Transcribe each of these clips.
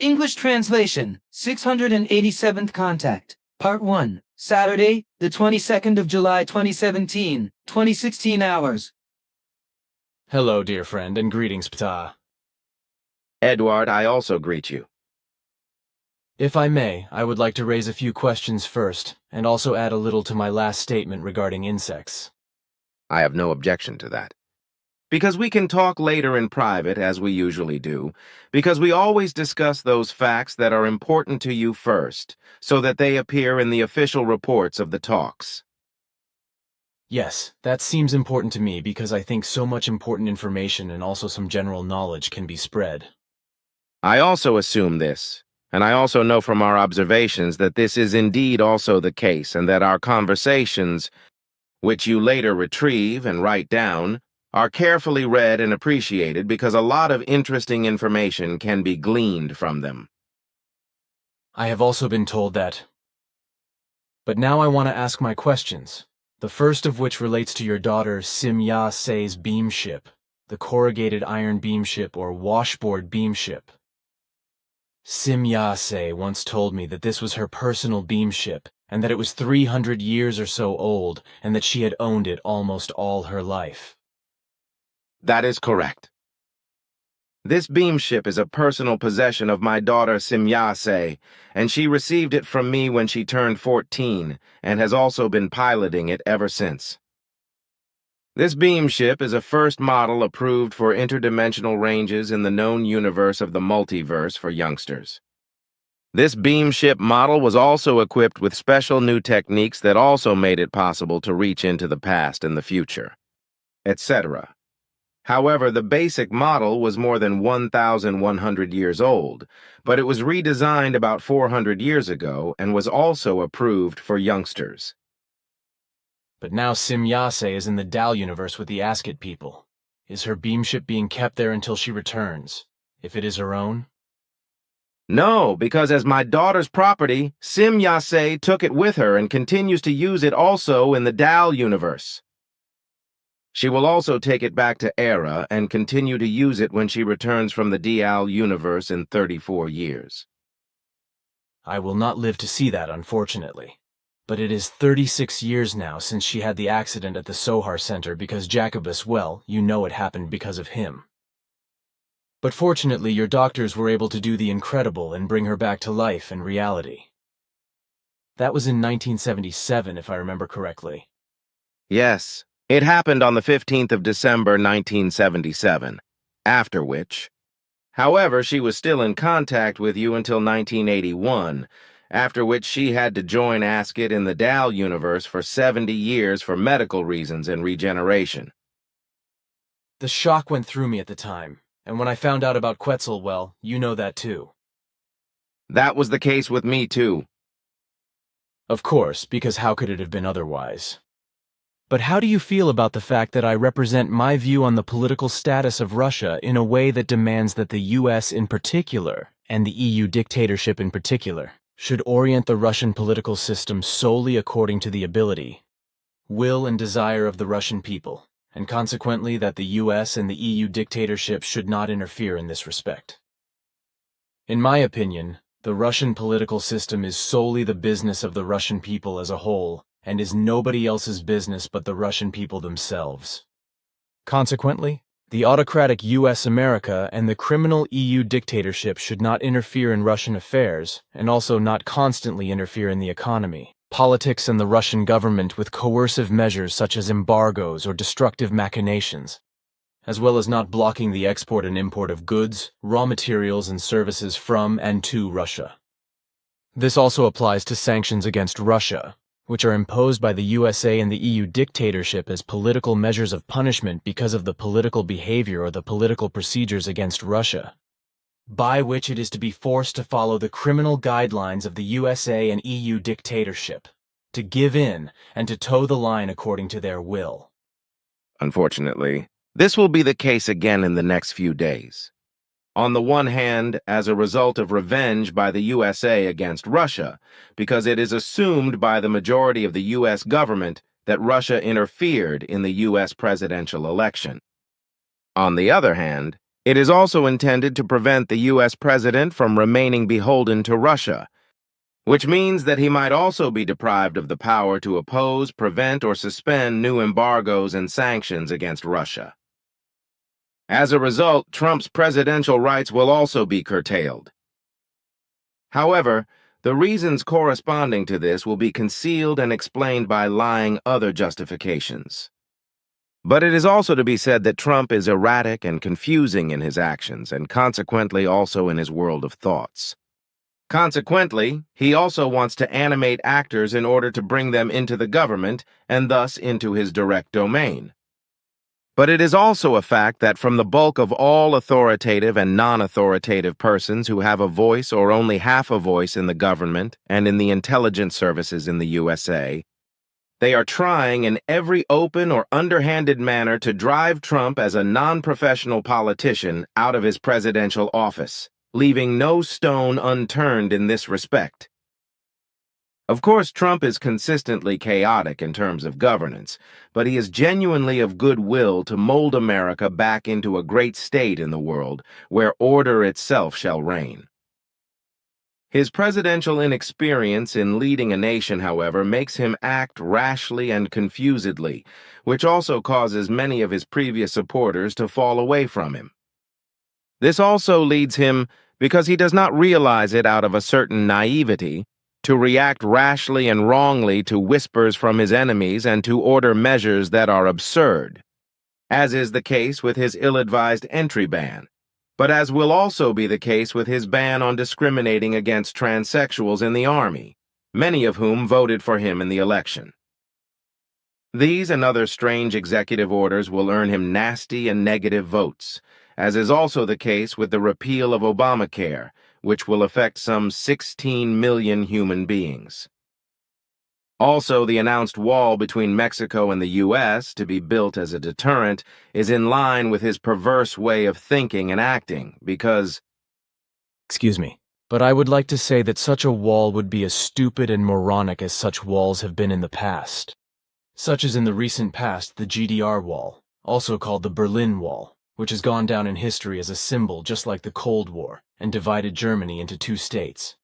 English translation, 687th contact, Part 1, Saturday, the 22nd of July 2017, 2016 hours. Hello, dear friend, and greetings, Ptaah. Eduard, I also greet you. If I may, I would like to raise a few questions first, and also add a little to my last statement regarding insects. I have no objection to that. Because we can talk later in private, as we usually do, because we always discuss those facts that are important to you first, so that they appear in the official reports of the talks. Yes, that seems important to me because I think so much important information and also some general knowledge can be spread. I also assume this, and I also know from our observations that this is indeed also the case, and that our conversations, which you later retrieve and write down, are carefully read and appreciated because a lot of interesting information can be gleaned from them. I have also been told that. But now I want to ask my questions, the first of which relates to your daughter Ptaah's beam ship, the corrugated iron beam ship or washboard beam ship. Ptaah once told me that this was her personal beam ship, and that it was 300 years or so old, and that she had owned it almost all her life. That is correct. This beam ship is a personal possession of my daughter Ptaah, and she received it from me when she turned 14, and has also been piloting it ever since. This beam ship is a first model approved for interdimensional ranges in the known universe of the multiverse for youngsters. This beam ship model was also equipped with special new techniques that also made it possible to reach into the past and the future, etc. However, the basic model was more than 1,100 years old, but it was redesigned about 400 years ago and was also approved for youngsters. But now Ptaah is in the Dal universe with the Asket people. Is her beam ship being kept there until she returns, if it is her own? No, because as my daughter's property, Ptaah took it with her and continues to use it also in the Dal universe. She will also take it back to Era and continue to use it when she returns from the Dal universe in 34 years. I will not live to see that, unfortunately. But it is 36 years now since she had the accident at the Sohar Center because Jacobus, well, you know it happened because of him. But fortunately, your doctors were able to do the incredible and bring her back to life and reality. That was in 1977, if I remember correctly. Yes. It happened on the 15th of December, 1977, after which. However, she was still in contact with you until 1981, after which she had to join Asket in the Dal universe for 70 years for medical reasons and regeneration. The shock went through me at the time, and when I found out about Quetzal, well, you know that too. That was the case with me too. Of course, because how could it have been otherwise? But how do you feel about the fact that I represent my view on the political status of Russia in a way that demands that the US in particular, and the EU dictatorship in particular, should orient the Russian political system solely according to the ability, will, and desire of the Russian people, and consequently that the US and the EU dictatorship should not interfere in this respect? In my opinion, the Russian political system is solely the business of the Russian people as a whole, and is nobody else's business but the Russian people themselves. Consequently, the autocratic US America and the criminal EU dictatorship should not interfere in Russian affairs, and also not constantly interfere in the economy, politics, and the Russian government with coercive measures such as embargoes or destructive machinations, as well as not blocking the export and import of goods, raw materials, and services from and to Russia. This also applies to sanctions against Russia, which are imposed by the USA and the EU dictatorship as political measures of punishment because of the political behavior or the political procedures against Russia, by which it is to be forced to follow the criminal guidelines of the USA and EU dictatorship, to give in and to toe the line according to their will. Unfortunately, this will be the case again in the next few days. On the one hand, as a result of revenge by the USA against Russia, because it is assumed by the majority of the US government that Russia interfered in the US presidential election. On the other hand, It is also intended to prevent the U.S. president from remaining beholden to Russia, which means that he might also be deprived of the power to oppose, prevent, or suspend new embargoes and sanctions against Russia. As a result, Trump's presidential rights will also be curtailed. However, the reasons corresponding to this will be concealed and explained by lying other justifications. But it is also to be said that Trump is erratic and confusing in his actions, and consequently also in his world of thoughts. Consequently, he also wants to animate actors in order to bring them into the government and thus into his direct domain. But it is also a fact that from the bulk of all authoritative and non-authoritative persons who have a voice or only half a voice in the government and in the intelligence services in the USA, they are trying in every open or underhanded manner to drive Trump as a non-professional politician out of his presidential office, leaving no stone unturned in this respect. Of course, Trump is consistently chaotic in terms of governance, but he is genuinely of goodwill to mold America back into a great state in the world where order itself shall reign. His presidential inexperience in leading a nation, however, makes him act rashly and confusedly, which also causes many of his previous supporters to fall away from him. This also leads him, because he does not realize it out of a certain naivety, to react rashly and wrongly to whispers from his enemies and to order measures that are absurd, as is the case with his ill-advised entry ban, but as will also be the case with his ban on discriminating against transsexuals in the Army, many of whom voted for him in the election. These and other strange executive orders will earn him nasty and negative votes, as is also the case with the repeal of Obamacare, which will affect some 16 million human beings. Also, the announced wall between Mexico and the U.S., to be built as a deterrent, is in line with his perverse way of thinking and acting, because— Excuse me, but I would like to say that such a wall would be as stupid and moronic as such walls have been in the past. Such as in the recent past the GDR Wall, also called the Berlin Wall, which has gone down in history as a symbol just like the Cold War, and divided Germany into two states.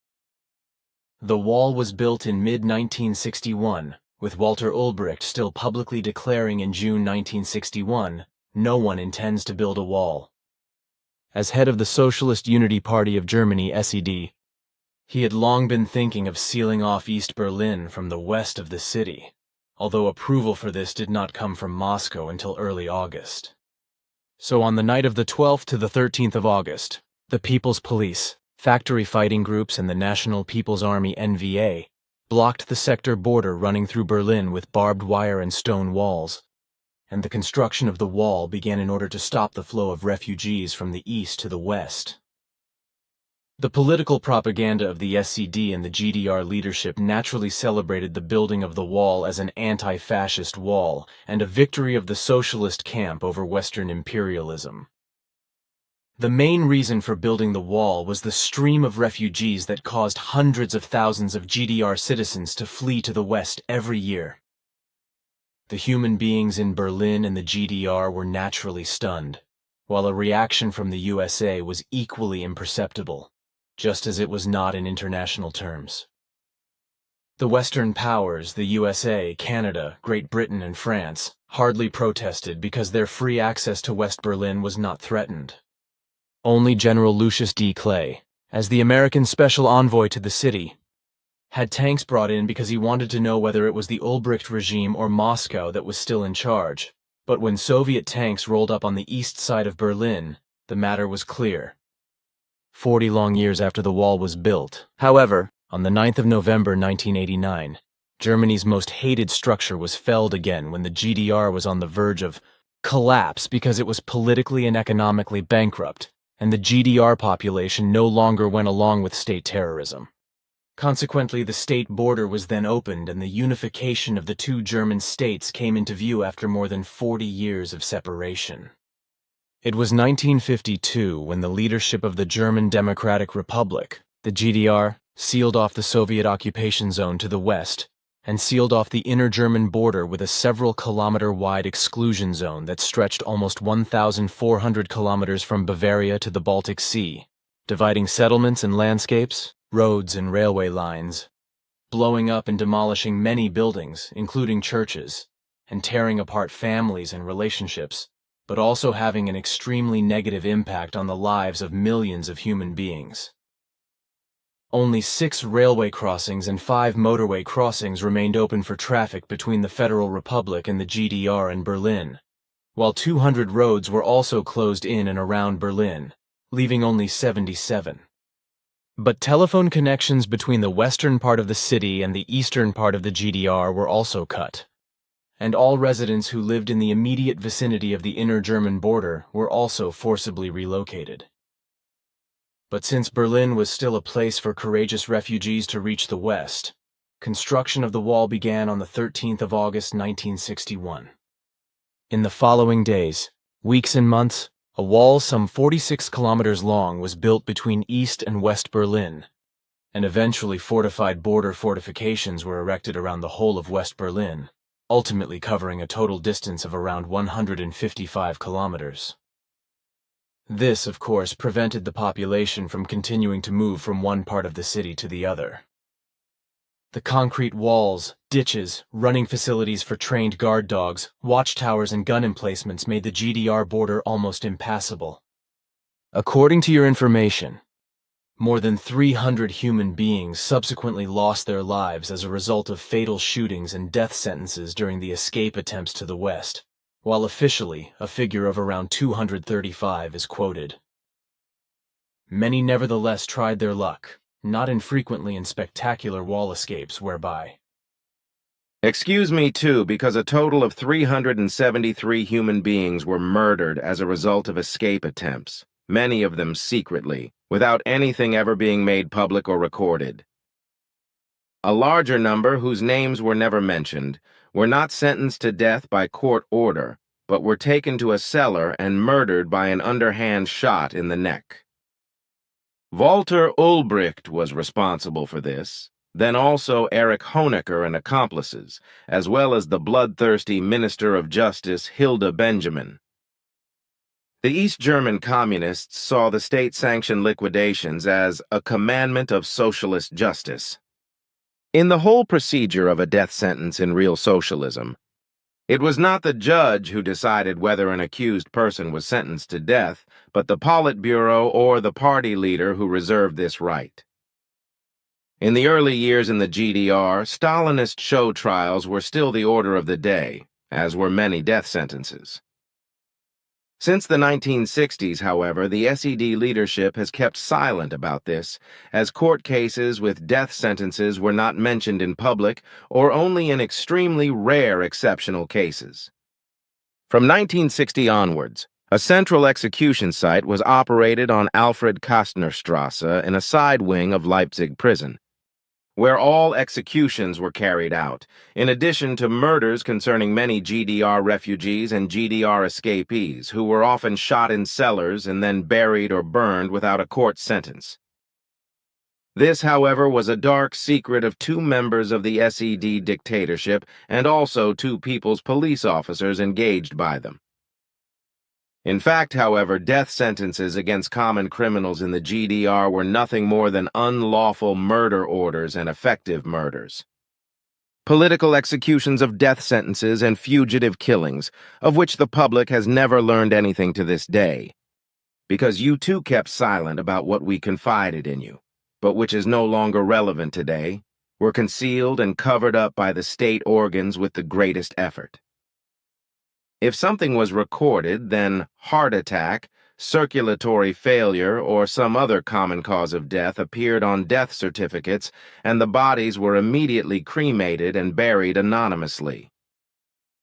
The wall was built in mid-1961, with Walter Ulbricht still publicly declaring in June 1961, "No one intends to build a wall." As head of the Socialist Unity Party of Germany, SED, he had long been thinking of sealing off East Berlin from the west of the city, although approval for this did not come from Moscow until early August. So on the night of the 12th to the 13th of August, the People's Police, factory fighting groups, and the National People's Army (NVA) blocked the sector border running through Berlin with barbed wire and stone walls, and the construction of the wall began in order to stop the flow of refugees from the east to the west. The political propaganda of the SED and the GDR leadership naturally celebrated the building of the wall as an anti-fascist wall and a victory of the socialist camp over Western imperialism. The main reason for building the wall was the stream of refugees that caused hundreds of thousands of GDR citizens to flee to the west every year. The human beings in Berlin and the GDR were naturally stunned, while a reaction from the USA was equally imperceptible, just as it was not in international terms. The Western powers, the USA, Canada, Great Britain, and France, hardly protested because their free access to West Berlin was not threatened. Only General Lucius D. Clay, as the American special envoy to the city, had tanks brought in because he wanted to know whether it was the Ulbricht regime or Moscow that was still in charge. But when Soviet tanks rolled up on the east side of Berlin, the matter was clear. 40 long years after the wall was built, however, on the 9th of November 1989, Germany's most hated structure was felled again when the GDR was on the verge of collapse because it was politically and economically bankrupt, and the GDR population no longer went along with state terrorism. Consequently, the state border was then opened and the unification of the two German states came into view after more than 40 years of separation. It was 1952 when the leadership of the German Democratic Republic, the GDR, sealed off the Soviet occupation zone to the west and sealed off the inner German border with a several-kilometer-wide exclusion zone that stretched almost 1,400 kilometers from Bavaria to the Baltic Sea, dividing settlements and landscapes, roads and railway lines, blowing up and demolishing many buildings, including churches, and tearing apart families and relationships, but also having an extremely negative impact on the lives of millions of human beings. Only 6 railway crossings and 5 motorway crossings remained open for traffic between the Federal Republic and the GDR and Berlin, while 200 roads were also closed in and around Berlin, leaving only 77. But telephone connections between the western part of the city and the eastern part of the GDR were also cut, and all residents who lived in the immediate vicinity of the inner German border were also forcibly relocated. But since Berlin was still a place for courageous refugees to reach the west, construction of the wall began on the 13th of August 1961. In the following days, weeks and months, a wall some 46 kilometers long was built between East and West Berlin, and eventually fortified border fortifications were erected around the whole of West Berlin, ultimately covering a total distance of around 155 kilometers. This, of course, prevented the population from continuing to move from one part of the city to the other. The concrete walls, ditches, running facilities for trained guard dogs, watchtowers, and gun emplacements made the GDR border almost impassable. According to your information, more than 300 human beings subsequently lost their lives as a result of fatal shootings and death sentences during the escape attempts to the west, while officially a figure of around 235 is quoted. Many nevertheless tried their luck, not infrequently in spectacular wall escapes whereby. Excuse me, too, because a total of 373 human beings were murdered as a result of escape attempts, many of them secretly, without anything ever being made public or recorded. A larger number, whose names were never mentioned, were not sentenced to death by court order, but were taken to a cellar and murdered by an underhand shot in the neck. Walter Ulbricht was responsible for this, then also Erich Honecker and accomplices, as well as the bloodthirsty Minister of Justice Hilda Benjamin. The East German communists saw the state-sanctioned liquidations as a commandment of socialist justice. In the whole procedure of a death sentence in real socialism, it was not the judge who decided whether an accused person was sentenced to death, but the Politburo or the party leader who reserved this right. In the early years in the GDR, Stalinist show trials were still the order of the day, as were many death sentences. Since the 1960s, however, the SED leadership has kept silent about this, as court cases with death sentences were not mentioned in public or only in extremely rare exceptional cases. From 1960 onwards, a central execution site was operated on Alfred Kastnerstrasse in a side wing of Leipzig prison, where all executions were carried out, in addition to murders concerning many GDR refugees and GDR escapees who were often shot in cellars and then buried or burned without a court sentence. This, however, was a dark secret of 2 members of the SED dictatorship and also 2 people's police officers engaged by them. In fact, however, death sentences against common criminals in the GDR were nothing more than unlawful murder orders and effective murders. Political executions of death sentences and fugitive killings, of which the public has never learned anything to this day, because you too kept silent about what we confided in you, but which is no longer relevant today, were concealed and covered up by the state organs with the greatest effort. If something was recorded, then heart attack, circulatory failure, or some other common cause of death appeared on death certificates, and the bodies were immediately cremated and buried anonymously.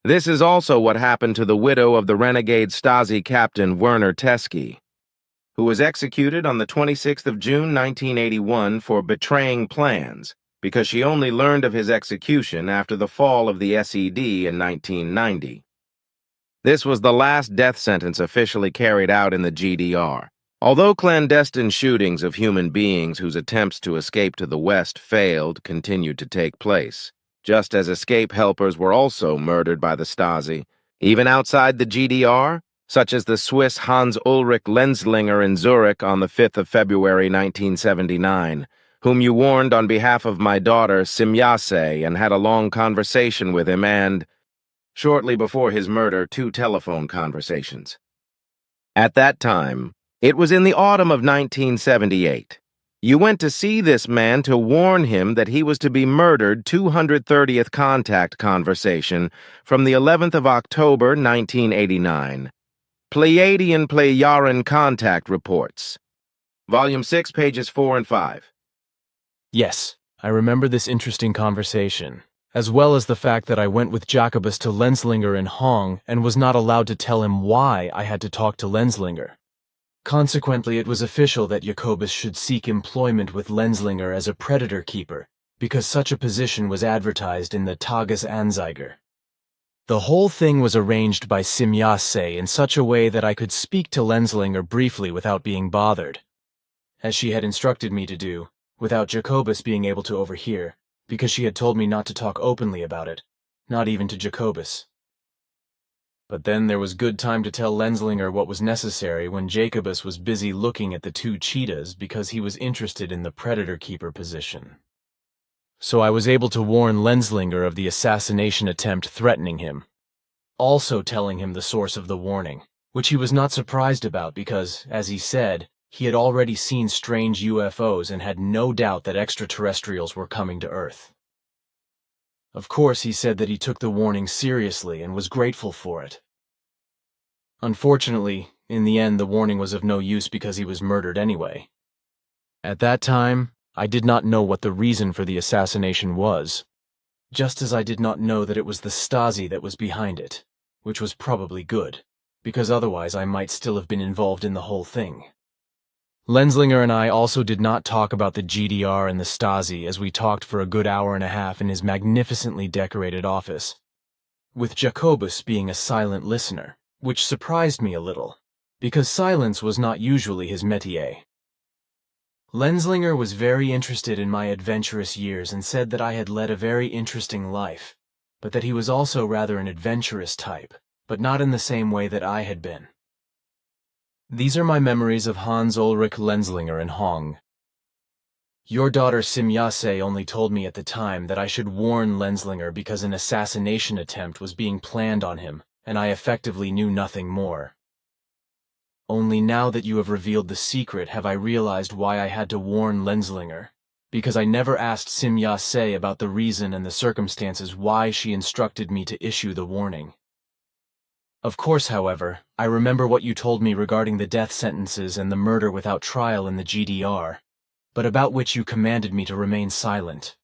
This is also what happened to the widow of the renegade Stasi captain Werner Teskey, who was executed on the 26th of June 1981 for betraying plans, because she only learned of his execution after the fall of the SED in 1990. This was the last death sentence officially carried out in the GDR. Although clandestine shootings of human beings whose attempts to escape to the West failed continued to take place, just as escape helpers were also murdered by the Stasi, even outside the GDR, such as the Swiss Hans Ulrich Lenzlinger in Zurich on the 5th of February 1979, whom you warned on behalf of my daughter Simyase and had a long conversation with him and, shortly before his murder, 2 telephone conversations. At that time, it was in the autumn of 1978. You went to see this man to warn him that he was to be murdered 230th contact conversation from the 11th of October 1989. Pleiadian contact reports. Volume 6, pages 4 and 5. Yes, I remember this interesting conversation, as well as the fact that I went with Jacobus to Lenzlinger in Hong and was not allowed to tell him why I had to talk to Lenzlinger. Consequently, it was official that Jacobus should seek employment with Lenzlinger as a predator keeper, because such a position was advertised in the Tagesanzeiger. The whole thing was arranged by Simyase in such a way that I could speak to Lenzlinger briefly without being bothered, as she had instructed me to do, without Jacobus being able to overhear, because she had told me not to talk openly about it, not even to Jacobus. But then there was good time to tell Lenzlinger what was necessary when Jacobus was busy looking at the 2 cheetahs because he was interested in the predator keeper position. So I was able to warn Lenzlinger of the assassination attempt threatening him, also telling him the source of the warning, which he was not surprised about because, as he said, he had already seen strange UFOs and had no doubt that extraterrestrials were coming to Earth. Of course, he said that he took the warning seriously and was grateful for it. Unfortunately, in the end, the warning was of no use because he was murdered anyway. At that time, I did not know what the reason for the assassination was, just as I did not know that it was the Stasi that was behind it, which was probably good, because otherwise I might still have been involved in the whole thing. Lenzlinger and I also did not talk about the GDR and the Stasi as we talked for a good hour and a half in his magnificently decorated office, with Jacobus being a silent listener, which surprised me a little, because silence was not usually his métier. Lenzlinger was very interested in my adventurous years and said that I had led a very interesting life, but that he was also rather an adventurous type, but not in the same way that I had been. These are my memories of Hans Ulrich Lenzlinger in Hong. Your daughter Simyase only told me at the time that I should warn Lenzlinger because an assassination attempt was being planned on him, and I effectively knew nothing more. Only now that you have revealed the secret have I realized why I had to warn Lenzlinger, because I never asked Simyase about the reason and the circumstances why she instructed me to issue the warning. Of course, however, I remember what you told me regarding the death sentences and the murder without trial in the GDR, but about which you commanded me to remain silent.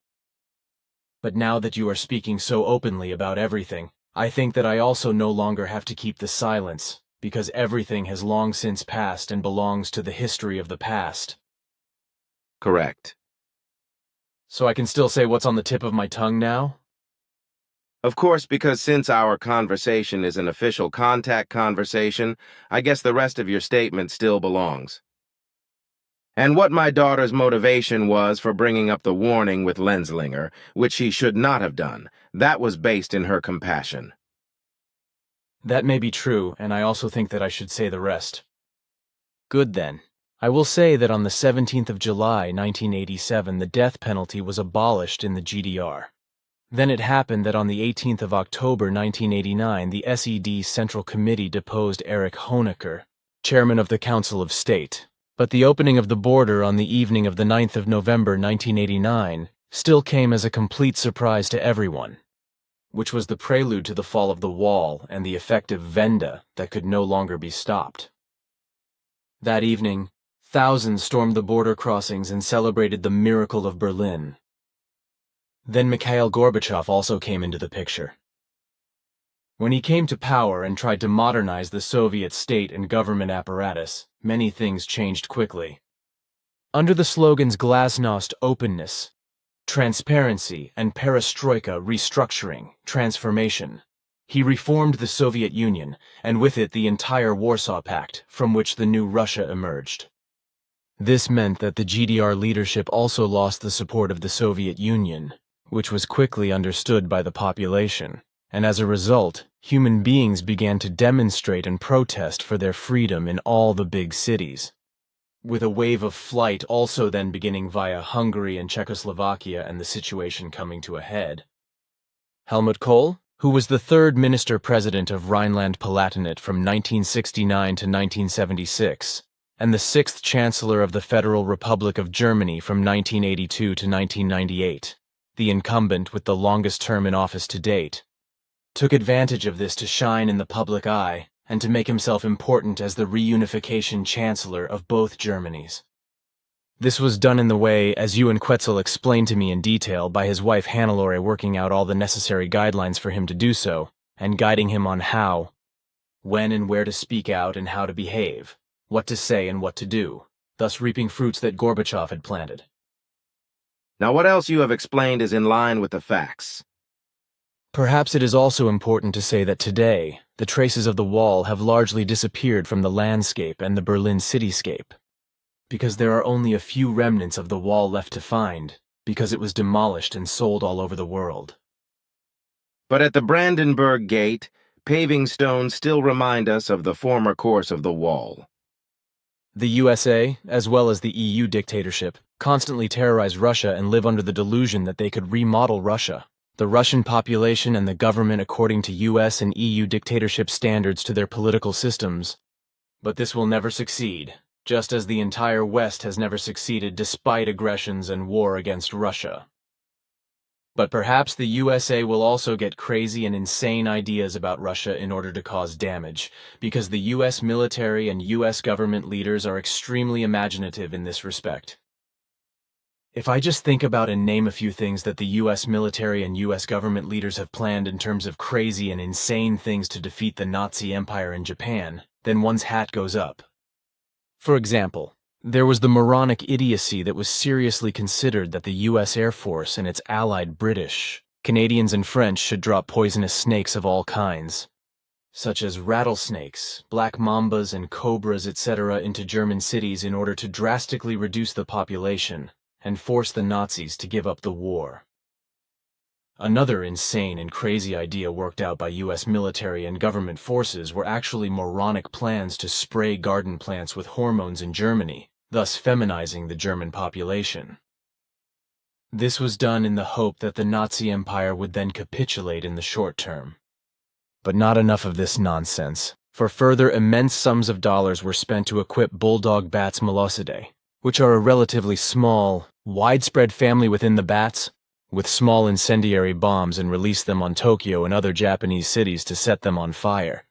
But now that you are speaking so openly about everything, I think that I also no longer have to keep the silence, because everything has long since passed and belongs to the history of the past. Correct. So I can still say what's on the tip of my tongue now? Of course, because since our conversation is an official contact conversation, I guess the rest of your statement still belongs. And what my daughter's motivation was for bringing up the warning with Lenzlinger, which she should not have done, that was based in her compassion. That may be true, and I also think that I should say the rest. Good then. I will say that on the 17th of July, 1987, the death penalty was abolished in the GDR. Then it happened that on the 18th of October 1989, the SED Central Committee deposed Erich Honecker, chairman of the Council of State. But the opening of the border on the evening of the 9th of November 1989 still came as a complete surprise to everyone, which was the prelude to the fall of the wall and the effective Wende that could no longer be stopped. That evening, thousands stormed the border crossings and celebrated the miracle of Berlin. Then Mikhail Gorbachev also came into the picture. When he came to power and tried to modernize the Soviet state and government apparatus, many things changed quickly. Under the slogans Glasnost openness, transparency, and perestroika restructuring, transformation, he reformed the Soviet Union, and with it the entire Warsaw Pact, from which the new Russia emerged. This meant that the GDR leadership also lost the support of the Soviet Union, which was quickly understood by the population, and as a result, human beings began to demonstrate and protest for their freedom in all the big cities, with a wave of flight also then beginning via Hungary and Czechoslovakia and the situation coming to a head. Helmut Kohl, who was the third minister-president of Rhineland-Palatinate from 1969 to 1976, and the sixth chancellor of the Federal Republic of Germany from 1982 to 1998, the incumbent with the longest term in office to date, took advantage of this to shine in the public eye and to make himself important as the reunification chancellor of both Germanys. This was done in the way, as Ewan Quetzal explained to me in detail, by his wife Hannelore working out all the necessary guidelines for him to do so, and guiding him on how, when and where to speak out and how to behave, what to say and what to do, thus reaping fruits that Gorbachev had planted. Now what else you have explained is in line with the facts. Perhaps it is also important to say that today, the traces of the wall have largely disappeared from the landscape and the Berlin cityscape, because there are only a few remnants of the wall left to find, because it was demolished and sold all over the world. But at the Brandenburg Gate, paving stones still remind us of the former course of the wall. The USA, as well as the EU dictatorship, constantly terrorize Russia and live under the delusion that they could remodel Russia, the Russian population and the government according to US and EU dictatorship standards to their political systems. But this will never succeed, just as the entire West has never succeeded despite aggressions and war against Russia. But perhaps the USA will also get crazy and insane ideas about Russia in order to cause damage, because the US military and US government leaders are extremely imaginative in this respect. If I just think about and name a few things that the US military and US government leaders have planned in terms of crazy and insane things to defeat the Nazi Empire in Japan, then one's hat goes up. For example, there was the moronic idiocy that was seriously considered that the US Air Force and its allied British, Canadians and French should drop poisonous snakes of all kinds, such as rattlesnakes, black mambas and cobras, etc., into German cities in order to drastically reduce the population and force the Nazis to give up the war. Another insane and crazy idea worked out by US military and government forces were actually moronic plans to spray garden plants with hormones in Germany, thus feminizing the German population. This was done in the hope that the Nazi Empire would then capitulate in the short term. But not enough of this nonsense, for further immense sums of dollars were spent to equip bulldog bats Melosidae, which are a relatively small, widespread family within the bats, with small incendiary bombs, and release them on Tokyo and other Japanese cities to set them on fire,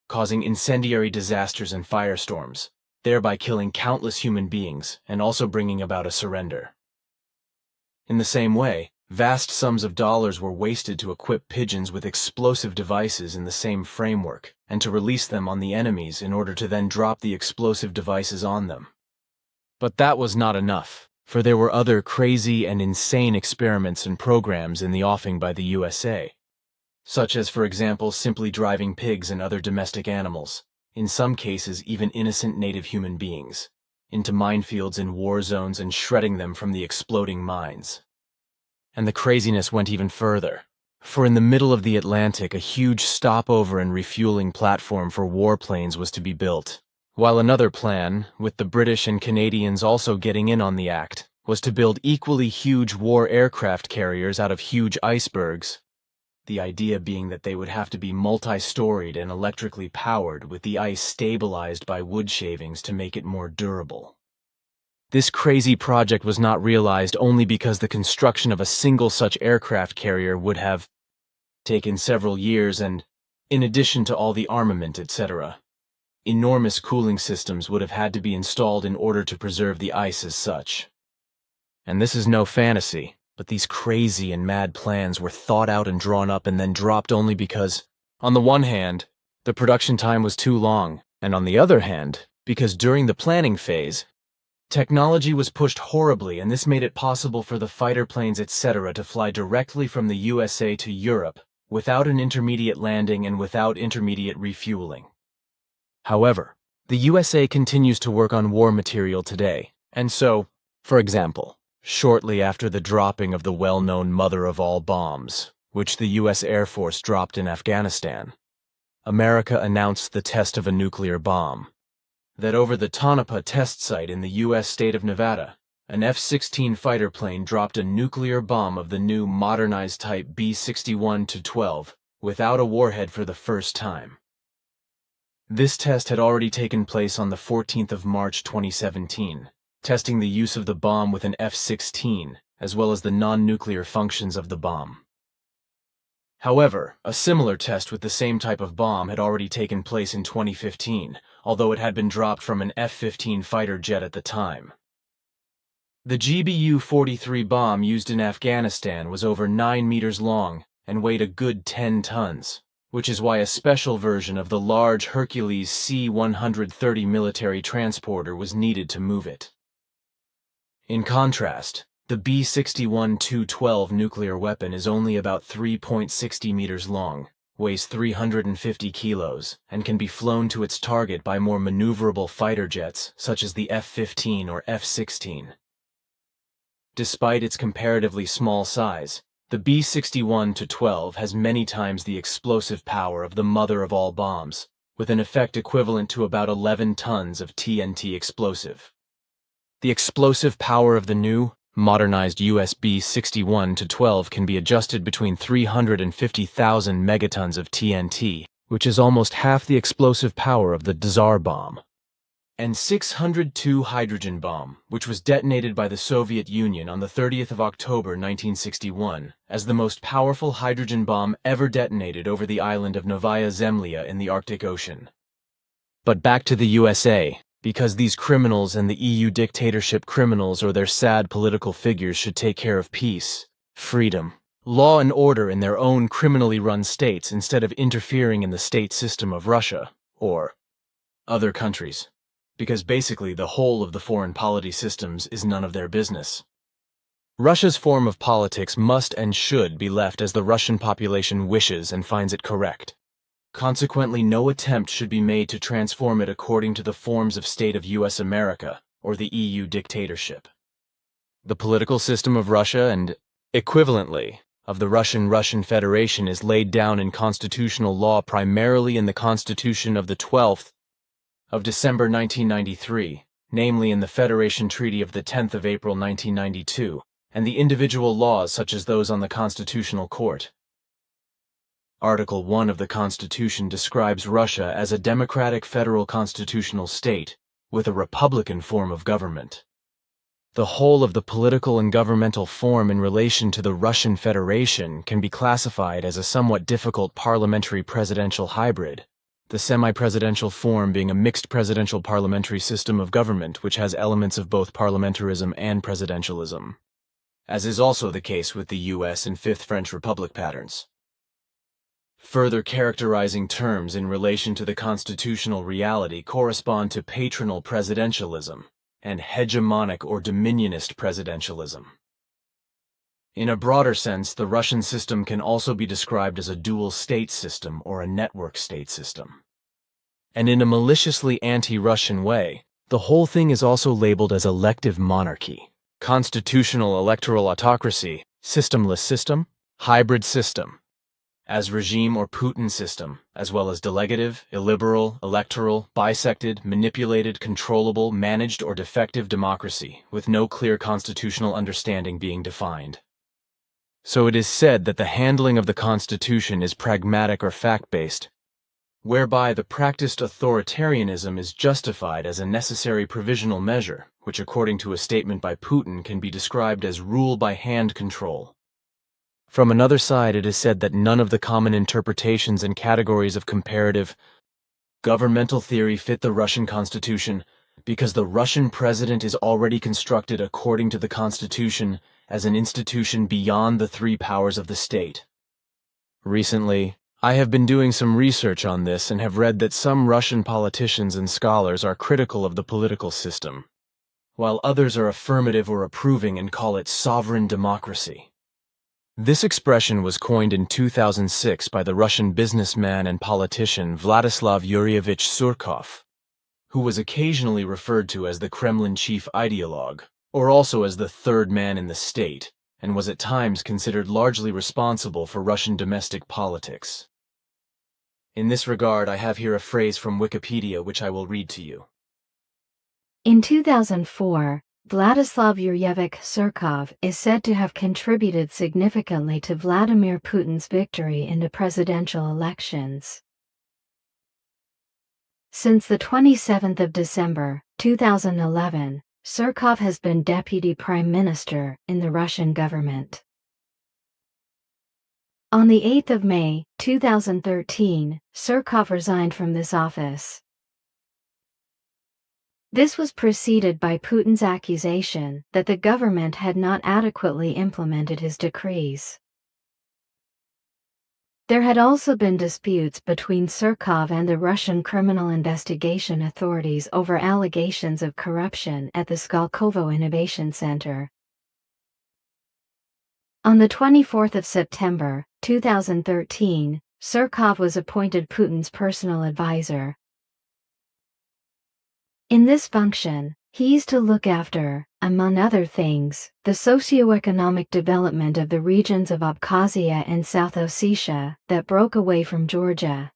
causing incendiary disasters and firestorms, thereby killing countless human beings and also bringing about a surrender. In the same way, vast sums of dollars were wasted to equip pigeons with explosive devices in the same framework and to release them on the enemies in order to then drop the explosive devices on them. But that was not enough, for there were other crazy and insane experiments and programs in the offing by the USA, such as, for example, simply driving pigs and other domestic animals, in some cases even innocent native human beings, into minefields in war zones and shredding them from the exploding mines. And the craziness went even further, for in the middle of the Atlantic a huge stopover and refueling platform for warplanes was to be built, while another plan, with the British and Canadians also getting in on the act, was to build equally huge war aircraft carriers out of huge icebergs, the idea being that they would have to be multi-storied and electrically powered, with the ice stabilized by wood shavings to make it more durable. This crazy project was not realized only because the construction of a single such aircraft carrier would have taken several years and, in addition to all the armament, etc., enormous cooling systems would have had to be installed in order to preserve the ice as such. And this is no fantasy, but these crazy and mad plans were thought out and drawn up and then dropped only because, on the one hand, the production time was too long, and on the other hand, because during the planning phase, technology was pushed horribly, and this made it possible for the fighter planes, etc., to fly directly from the USA to Europe without an intermediate landing and without intermediate refueling. However, the USA continues to work on war material today, and so, for example, shortly after the dropping of the well-known mother of all bombs, which the U.S. Air Force dropped in Afghanistan, America announced the test of a nuclear bomb. That over the Tonopah test site in the U.S. state of Nevada, an F-16 fighter plane dropped a nuclear bomb of the new modernized type B-61-12 without a warhead for the first time. This test had already taken place on the 14th of March 2017, testing the use of the bomb with an F-16, as well as the non-nuclear functions of the bomb. However, a similar test with the same type of bomb had already taken place in 2015, although it had been dropped from an F-15 fighter jet at the time. The GBU-43 bomb used in Afghanistan was over 9 meters long and weighed a good 10 tons, which is why a special version of the large Hercules C-130 military transporter was needed to move it. In contrast, the B-61-212 nuclear weapon is only about 3.60 meters long, weighs 350 kilos, and can be flown to its target by more maneuverable fighter jets such as the F-15 or F-16. Despite its comparatively small size, the B-61-12 has many times the explosive power of the mother of all bombs, with an effect equivalent to about 11 tons of TNT explosive. The explosive power of the new, modernized US B-61-12 can be adjusted between 350,000 megatons of TNT, which is almost half the explosive power of the Tsar bomb, and 602 hydrogen bomb, which was detonated by the Soviet Union on the 30th of October 1961 as the most powerful hydrogen bomb ever detonated over the island of Novaya Zemlya in the Arctic Ocean. But back to the USA, because these criminals and the EU dictatorship criminals or their sad political figures should take care of peace, freedom, law and order in their own criminally run states instead of interfering in the state system of Russia or other countries. Because basically the whole of the foreign polity systems is none of their business. Russia's form of politics must and should be left as the Russian population wishes and finds it correct. Consequently, no attempt should be made to transform it according to the forms of state of US America or the EU dictatorship. The political system of Russia and, equivalently, of the Russian Federation is laid down in constitutional law primarily in the Constitution of the 12th of December 1993, namely in the Federation Treaty of the 10th of April 1992, and the individual laws such as those on the Constitutional Court. Article 1 of the Constitution describes Russia as a democratic federal constitutional state with a republican form of government. The whole of the political and governmental form in relation to the Russian Federation can be classified as a somewhat difficult parliamentary presidential hybrid, the semi-presidential form being a mixed presidential parliamentary system of government which has elements of both parliamentarism and presidentialism, as is also the case with the US and Fifth French Republic patterns. Further characterizing terms in relation to the constitutional reality correspond to patronal presidentialism and hegemonic or dominionist presidentialism. In a broader sense, the Russian system can also be described as a dual state system or a network state system. And in a maliciously anti-Russian way, the whole thing is also labeled as elective monarchy, constitutional electoral autocracy, systemless system, hybrid system, as regime or Putin system, as well as delegative, illiberal, electoral, bisected, manipulated, controllable, managed or defective democracy, with no clear constitutional understanding being defined. So it is said that the handling of the Constitution is pragmatic or fact-based, whereby the practiced authoritarianism is justified as a necessary provisional measure, which according to a statement by Putin can be described as rule by hand control. From another side, it is said that none of the common interpretations and categories of comparative governmental theory fit the Russian Constitution, because the Russian president is already constructed according to the Constitution as an institution beyond the three powers of the state. Recently, I have been doing some research on this and have read that some Russian politicians and scholars are critical of the political system, while others are affirmative or approving and call it sovereign democracy. This expression was coined in 2006 by the Russian businessman and politician Vladislav Yuryevich Surkov, who was occasionally referred to as the Kremlin chief ideologue, or also as the third man in the state, and was at times considered largely responsible for Russian domestic politics. In this regard, I have here a phrase from Wikipedia which I will read to you. In 2004, Vladislav Yuryevich Surkov is said to have contributed significantly to Vladimir Putin's victory in the presidential elections. Since the 27th of December, 2011, Surkov has been Deputy Prime Minister in the Russian government. On the 8th of May, 2013, Surkov resigned from this office. This was preceded by Putin's accusation that the government had not adequately implemented his decrees. There had also been disputes between Surkov and the Russian criminal investigation authorities over allegations of corruption at the Skolkovo Innovation Center. On the 24th of September, 2013, Surkov was appointed Putin's personal advisor. In this function, he is to look after, among other things, the socio-economic development of the regions of Abkhazia and South Ossetia that broke away from Georgia.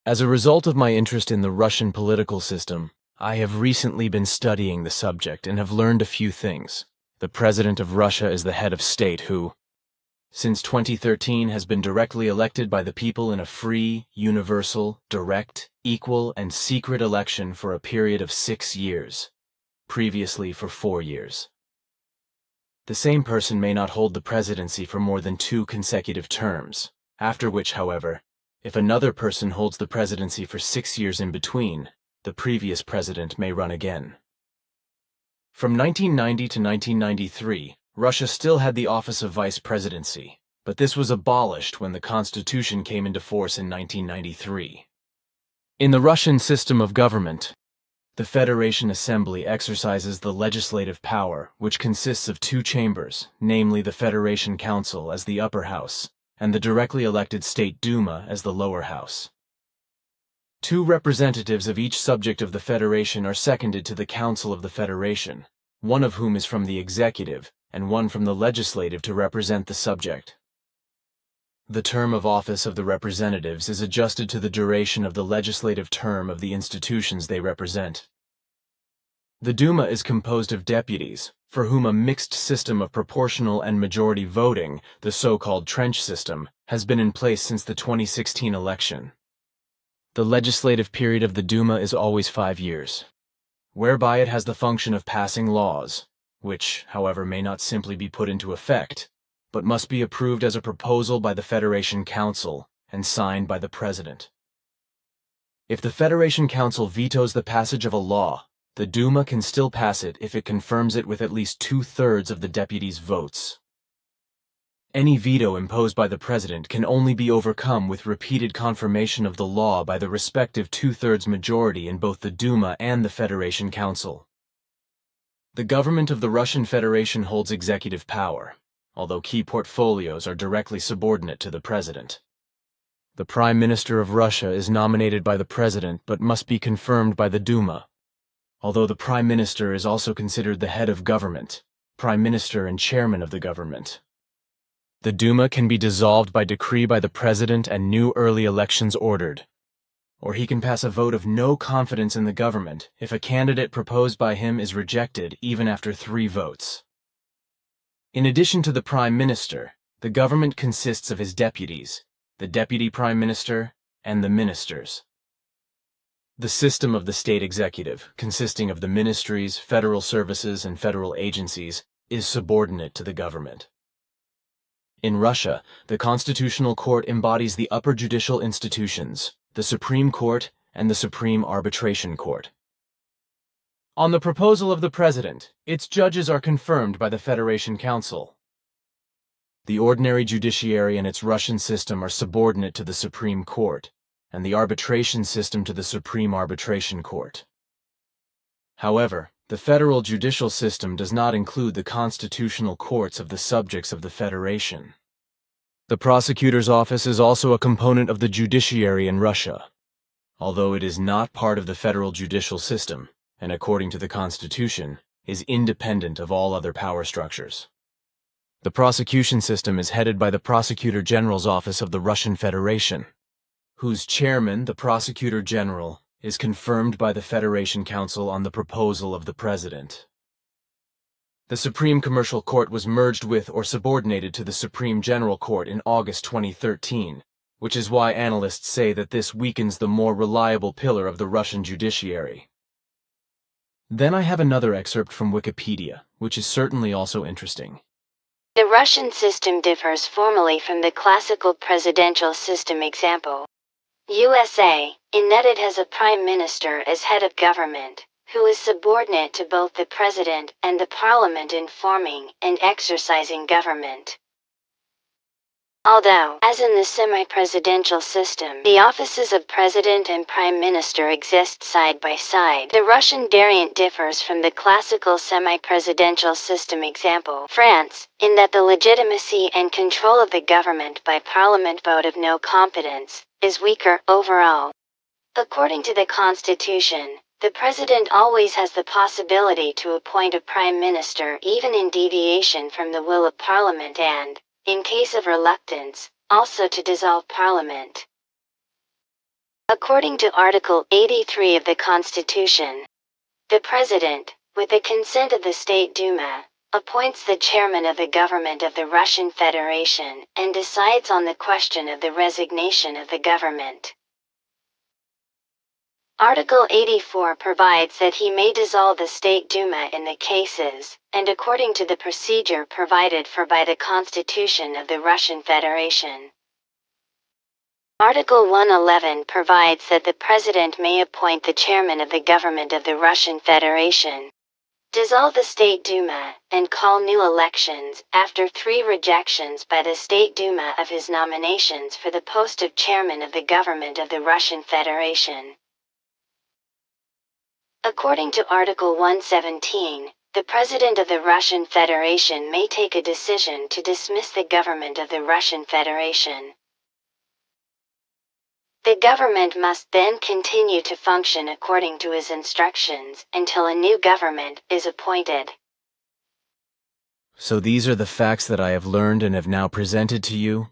As a result of my interest in the Russian political system, I have recently been studying the subject and have learned a few things. The President of Russia is the head of state who, since 2013, has been directly elected by the people in a free, universal, direct, equal, and secret election for a period of 6 years, previously for 4 years. The same person may not hold the presidency for more than 2 consecutive terms, after which, however, if another person holds the presidency for 6 years in between, the previous president may run again. From 1990 to 1993, Russia still had the office of vice presidency, but this was abolished when the constitution came into force in 1993. In the Russian system of government, the Federation Assembly exercises the legislative power, which consists of 2 chambers, namely the Federation Council as the upper house, and the directly elected State Duma as the lower house. 2 representatives of each subject of the Federation are seconded to the Council of the Federation, one of whom is from the executive, and one from the legislative to represent the subject. The term of office of the representatives is adjusted to the duration of the legislative term of the institutions they represent. The Duma is composed of deputies, for whom a mixed system of proportional and majority voting, the so-called trench system, has been in place since the 2016 election. The legislative period of the Duma is always 5 years, whereby it has the function of passing laws, which, however, may not simply be put into effect, but must be approved as a proposal by the Federation Council and signed by the President. If the Federation Council vetoes the passage of a law, the Duma can still pass it if it confirms it with at least 2/3 of the deputies' votes. Any veto imposed by the President can only be overcome with repeated confirmation of the law by the respective 2/3 majority in both the Duma and the Federation Council. The government of the Russian Federation holds executive power, although key portfolios are directly subordinate to the President. The Prime Minister of Russia is nominated by the President but must be confirmed by the Duma. Although the Prime Minister is also considered the head of government, Prime Minister and Chairman of the government. The Duma can be dissolved by decree by the President and new early elections ordered. Or he can pass a vote of no confidence in the government if a candidate proposed by him is rejected even after 3 votes. In addition to the Prime Minister, the government consists of his deputies, the Deputy Prime Minister, and the ministers. The system of the state executive, consisting of the ministries, federal services, and federal agencies, is subordinate to the government. In Russia, the Constitutional Court embodies the upper judicial institutions, the Supreme Court, and the Supreme Arbitration Court. On the proposal of the President, its judges are confirmed by the Federation Council. The ordinary judiciary and its Russian system are subordinate to the Supreme Court, and the arbitration system to the Supreme Arbitration Court. However, the federal judicial system does not include the constitutional courts of the subjects of the Federation. The prosecutor's office is also a component of the judiciary in Russia. Although it is not part of the federal judicial system, and according to the Constitution, is independent of all other power structures. The prosecution system is headed by the Prosecutor General's Office of the Russian Federation, whose chairman, the Prosecutor General, is confirmed by the Federation Council on the proposal of the President. The Supreme Commercial Court was merged with or subordinated to the Supreme General Court in August 2013, which is why analysts say that this weakens the more reliable pillar of the Russian judiciary. Then I have another excerpt from Wikipedia, which is certainly also interesting. The Russian system differs formally from the classical presidential system example, USA, in that it has a prime minister as head of government, who is subordinate to both the president and the parliament in forming and exercising government. Although, as in the semi-presidential system, the offices of president and prime minister exist side by side, the Russian variant differs from the classical semi-presidential system example, France, in that the legitimacy and control of the government by parliament vote of no confidence is weaker overall. According to the Constitution, the president always has the possibility to appoint a prime minister even in deviation from the will of parliament and, in case of reluctance, also to dissolve parliament. According to Article 83 of the Constitution, the president, with the consent of the State Duma, appoints the chairman of the government of the Russian Federation and decides on the question of the resignation of the government. Article 84 provides that he may dissolve the State Duma in the cases, and according to the procedure provided for by the Constitution of the Russian Federation. Article 111 provides that the President may appoint the chairman of the government of the Russian Federation, dissolve the State Duma, and call new elections after 3 rejections by the State Duma of his nominations for the post of chairman of the government of the Russian Federation. According to Article 117, the President of the Russian Federation may take a decision to dismiss the government of the Russian Federation. The government must then continue to function according to his instructions until a new government is appointed. So these are the facts that I have learned and have now presented to you,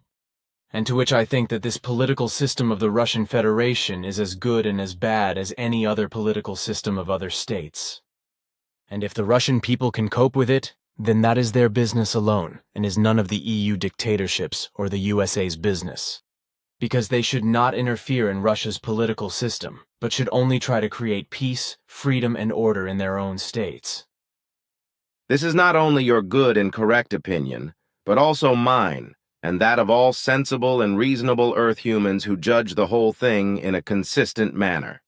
and to which I think that this political system of the Russian Federation is as good and as bad as any other political system of other states. And if the Russian people can cope with it, then that is their business alone, and is none of the EU dictatorships or the USA's business. Because they should not interfere in Russia's political system, but should only try to create peace, freedom, and order in their own states. This is not only your good and correct opinion, but also mine, and that of all sensible and reasonable Earth humans who judge the whole thing in a consistent manner.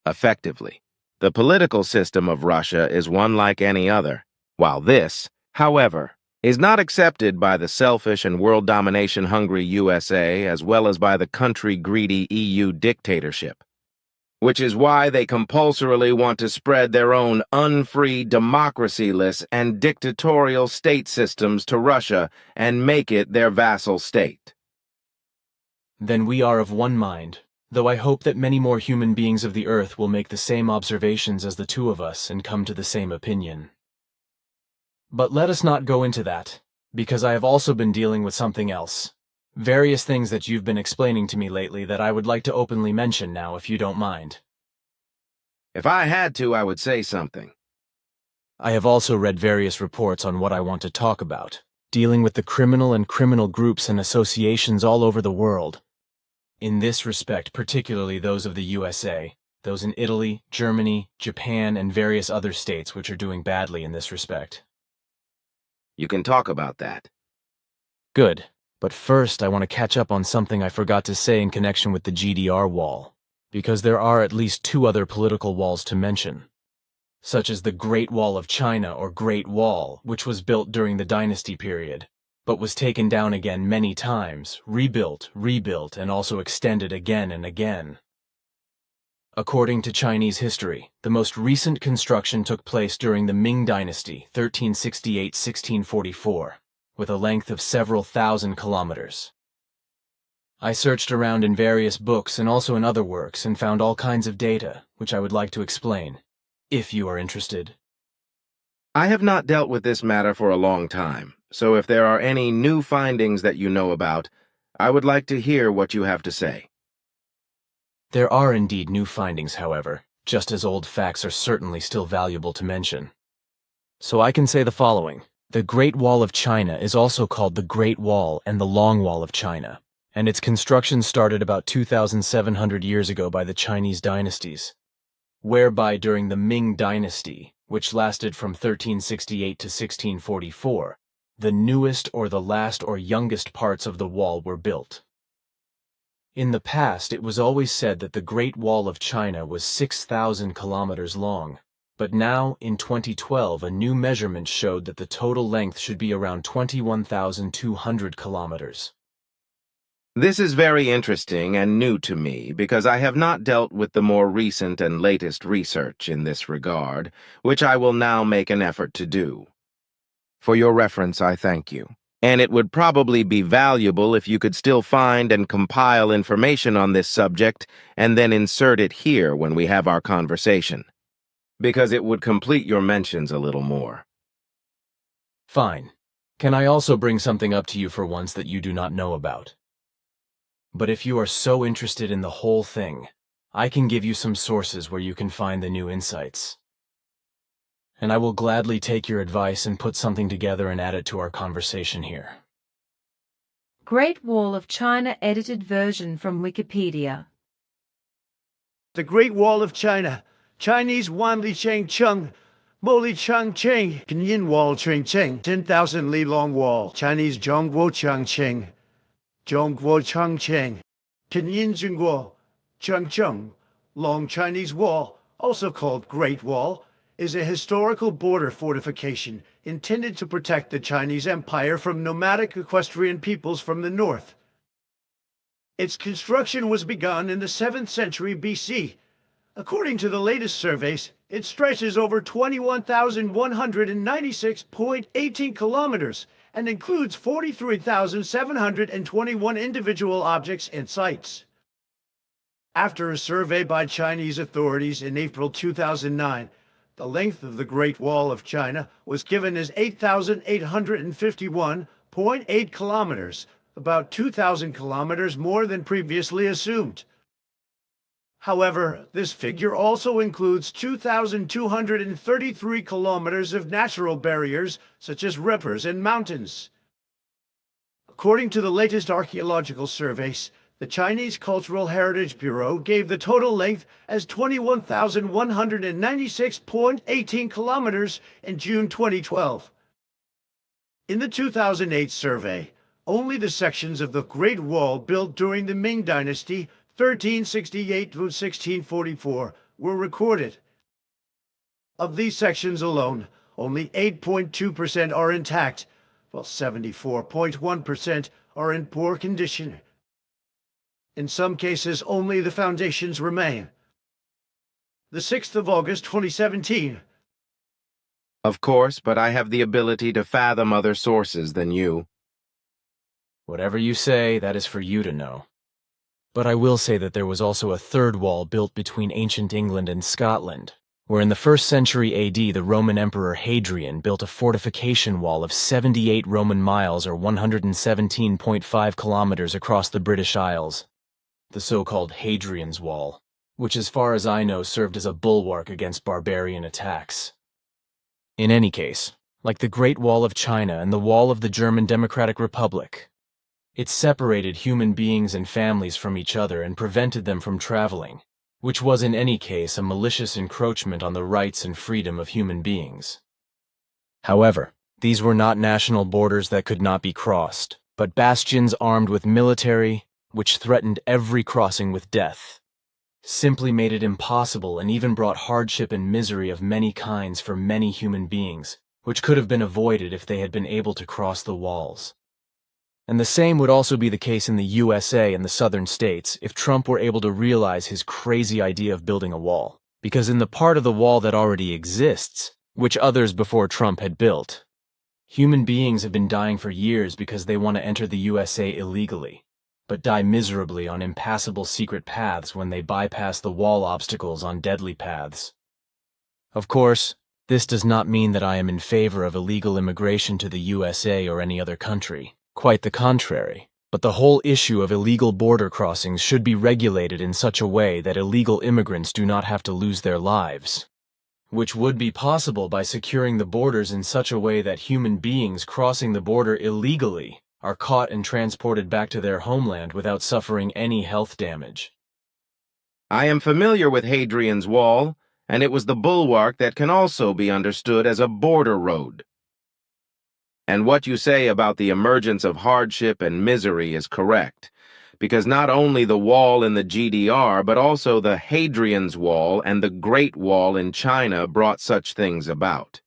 Effectively, the political system of Russia is one like any other, while this, however, is not accepted by the selfish and world domination-hungry USA as well as by the country-greedy EU dictatorship, which is why they compulsorily want to spread their own unfree, democracy-less, and dictatorial state systems to Russia and make it their vassal state. Then we are of one mind, though I hope that many more human beings of the Earth will make the same observations as the two of us and come to the same opinion. But let us not go into that, because I have also been dealing with something else. Various things that you've been explaining to me lately that I would like to openly mention now, if you don't mind. If I had to, I would say something. I have also read various reports on what I want to talk about, dealing with the criminal and criminal groups and associations all over the world. In this respect, particularly those of the USA, those in Italy, Germany, Japan, and various other states which are doing badly in this respect. You can talk about that. Good. But first, I want to catch up on something I forgot to say in connection with the GDR wall, because there are at least 2 other political walls to mention, such as the Great Wall of China or Great Wall, which was built during the dynasty period, but was taken down again many times, rebuilt, and also extended again and again. According to Chinese history, the most recent construction took place during the Ming Dynasty, 1368-1644. With a length of several thousand kilometers. I searched around in various books and also in other works and found all kinds of data, which I would like to explain, if you are interested. I have not dealt with this matter for a long time, so if there are any new findings that you know about, I would like to hear what you have to say. There are indeed new findings, however, just as old facts are certainly still valuable to mention. So I can say the following. The Great Wall of China is also called the Great Wall and the Long Wall of China, and its construction started about 2,700 years ago by the Chinese dynasties, whereby during the Ming Dynasty, which lasted from 1368 to 1644, the newest or the last or youngest parts of the wall were built. In the past, it was always said that the Great Wall of China was 6,000 kilometers long, but now, in 2012, a new measurement showed that the total length should be around 21,200 kilometers. This is very interesting and new to me because I have not dealt with the more recent and latest research in this regard, which I will now make an effort to do. For your reference, I thank you. And it would probably be valuable if you could still find and compile information on this subject and then insert it here when we have our conversation, because it would complete your mentions a little more. Fine. Can I also bring something up to you for once that you do not know about? But if you are so interested in the whole thing, I can give you some sources where you can find the new insights. And I will gladly take your advice and put something together and add it to our conversation here. Great Wall of China edited version from Wikipedia. The Great Wall of China, Chinese Wan Li Cheng Chung, Mo Li Chang Cheng, Pinyin Wall Cheng Cheng, 10,000 li long wall, Chinese Zhongguo Chang Cheng, Zhongguo Chang Cheng, Pinyin Zhongguo, Cheng Cheng, Long Chinese Wall, also called Great Wall, is a historical border fortification intended to protect the Chinese Empire from nomadic equestrian peoples from the north. Its construction was begun in the 7th century BC. According to the latest surveys, it stretches over 21,196.18 kilometers and includes 43,721 individual objects and sites. After a survey by Chinese authorities in April 2009, the length of the Great Wall of China was given as 8,851.8 kilometers, about 2,000 kilometers more than previously assumed. However, this figure also includes 2,233 kilometers of natural barriers, such as rivers and mountains. According to the latest archaeological surveys, the Chinese Cultural Heritage Bureau gave the total length as 21,196.18 kilometers in June 2012. In the 2008 survey, only the sections of the Great Wall built during the Ming Dynasty, 1368 to 1644, were recorded. Of these sections alone, only 8.2% are intact, while 74.1% are in poor condition. In some cases, only the foundations remain. The 6th of August 2017. Of course, but I have the ability to fathom other sources than you. Whatever you say, that is for you to know. But I will say that there was also a third wall built between ancient England and Scotland, where in the 1st century AD the Roman Emperor Hadrian built a fortification wall of 78 Roman miles or 117.5 kilometers across the British Isles, the so-called Hadrian's Wall, which as far as I know served as a bulwark against barbarian attacks. In any case, like the Great Wall of China and the Wall of the German Democratic Republic, it separated human beings and families from each other and prevented them from traveling, which was in any case a malicious encroachment on the rights and freedom of human beings. However, these were not national borders that could not be crossed, but bastions armed with military, which threatened every crossing with death, simply made it impossible and even brought hardship and misery of many kinds for many human beings, which could have been avoided if they had been able to cross the walls. And the same would also be the case in the USA and the southern states if Trump were able to realize his crazy idea of building a wall. Because in the part of the wall that already exists, which others before Trump had built, human beings have been dying for years because they want to enter the USA illegally, but die miserably on impassable secret paths when they bypass the wall obstacles on deadly paths. Of course, This does not mean that I am in favor of illegal immigration to the USA or any other country. Quite the contrary. But the whole issue of illegal border crossings should be regulated in such a way that illegal immigrants do not have to lose their lives, which would be possible by securing the borders in such a way that human beings crossing the border illegally are caught and transported back to their homeland without suffering any health damage. I am familiar with Hadrian's Wall, and it was the bulwark that can also be understood as a border road. And what you say about the emergence of hardship and misery is correct, because not only the wall in the GDR, but also the Hadrian's Wall and the Great Wall in China brought such things about.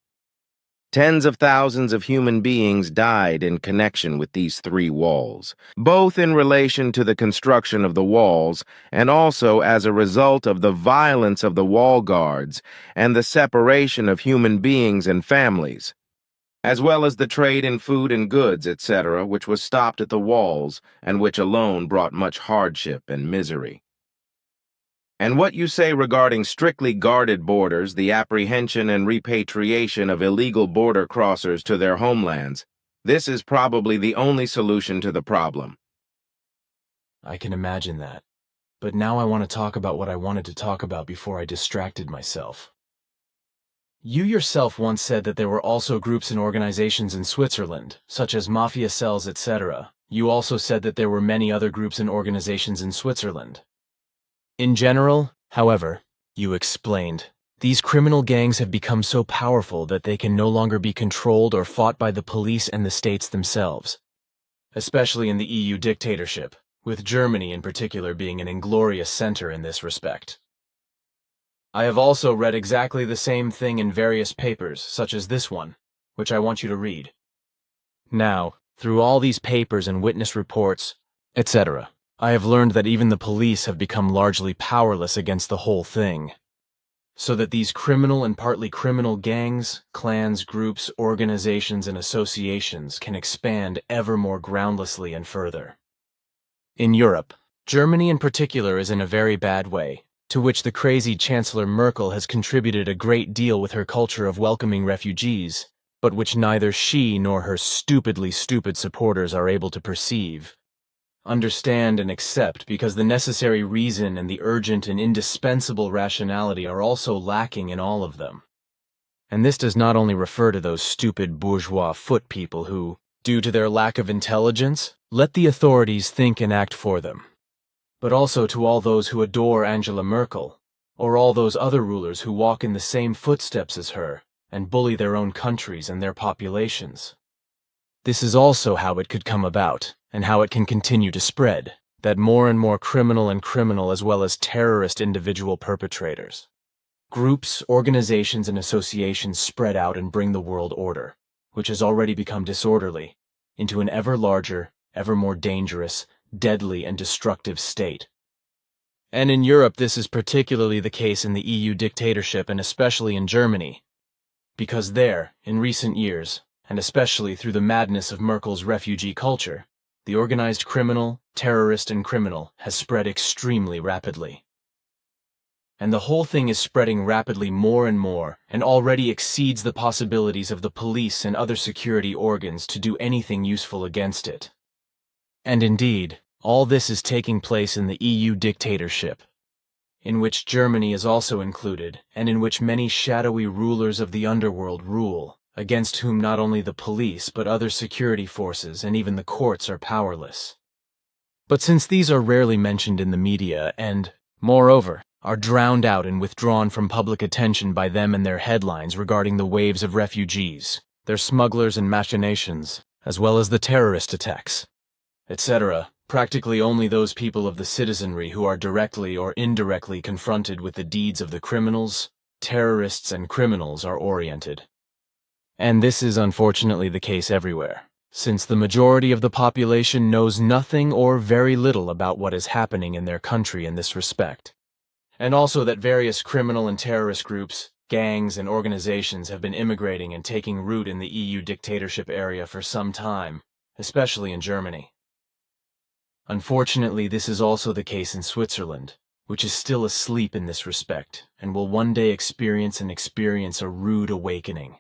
Tens of thousands of human beings died in connection with these three walls, both in relation to the construction of the walls and also as a result of the violence of the wall guards and the separation of human beings and families, as well as the trade in food and goods, etc., which was stopped at the walls and which alone brought much hardship and misery. And what you say regarding strictly guarded borders, the apprehension and repatriation of illegal border crossers to their homelands, this is probably the only solution to the problem. I can imagine that. But now I want to talk about what I wanted to talk about before I distracted myself. You yourself once said that there were also groups and organizations in Switzerland, such as mafia cells, etc. You also said that there were many other groups and organizations in Switzerland. In general, however, you explained, these criminal gangs have become so powerful that they can no longer be controlled or fought by the police and the states themselves, especially in the EU dictatorship, with Germany in particular being an inglorious center in this respect. I have also read exactly the same thing in various papers, such as this one, which I want you to read. Now, through all these papers and witness reports, etc., I have learned that even the police have become largely powerless against the whole thing, so that these criminal and partly criminal gangs, clans, groups, organizations, and associations can expand ever more groundlessly and further. In Europe, Germany in particular is in a very bad way, to which the crazy Chancellor Merkel has contributed a great deal with her culture of welcoming refugees, but which neither she nor her stupidly stupid supporters are able to perceive, understand, and accept, because the necessary reason and the urgent and indispensable rationality are also lacking in all of them. And this does not only refer to those stupid bourgeois foot people who, due to their lack of intelligence, let the authorities think and act for them, but also to all those who adore Angela Merkel, or all those other rulers who walk in the same footsteps as her and bully their own countries and their populations. This is also how it could come about, and how it can continue to spread, that more and more criminal as well as terrorist individual perpetrators, groups, organizations, and associations spread out and bring the world order, which has already become disorderly, into an ever larger, ever more dangerous, deadly, and destructive state. And in Europe, this is particularly the case in the EU dictatorship and especially in Germany, because there, in recent years, and especially through the madness of Merkel's refugee culture, the organized criminal, terrorist, and criminal has spread extremely rapidly. And the whole thing is spreading rapidly more and more, and already exceeds the possibilities of the police and other security organs to do anything useful against it. And indeed, all this is taking place in the EU dictatorship, in which Germany is also included, and in which many shadowy rulers of the underworld rule, against whom not only the police but other security forces and even the courts are powerless. But since these are rarely mentioned in the media and, moreover, are drowned out and withdrawn from public attention by them and their headlines regarding the waves of refugees, their smugglers and machinations, as well as the terrorist attacks, etc., practically only those people of the citizenry who are directly or indirectly confronted with the deeds of the criminals, terrorists, and criminals are oriented. And this is unfortunately the case everywhere, since the majority of the population knows nothing or very little about what is happening in their country in this respect. And also that various criminal and terrorist groups, gangs, and organizations have been immigrating and taking root in the EU dictatorship area for some time, especially in Germany. Unfortunately, this is also the case in Switzerland, which is still asleep in this respect, and will one day experience a rude awakening.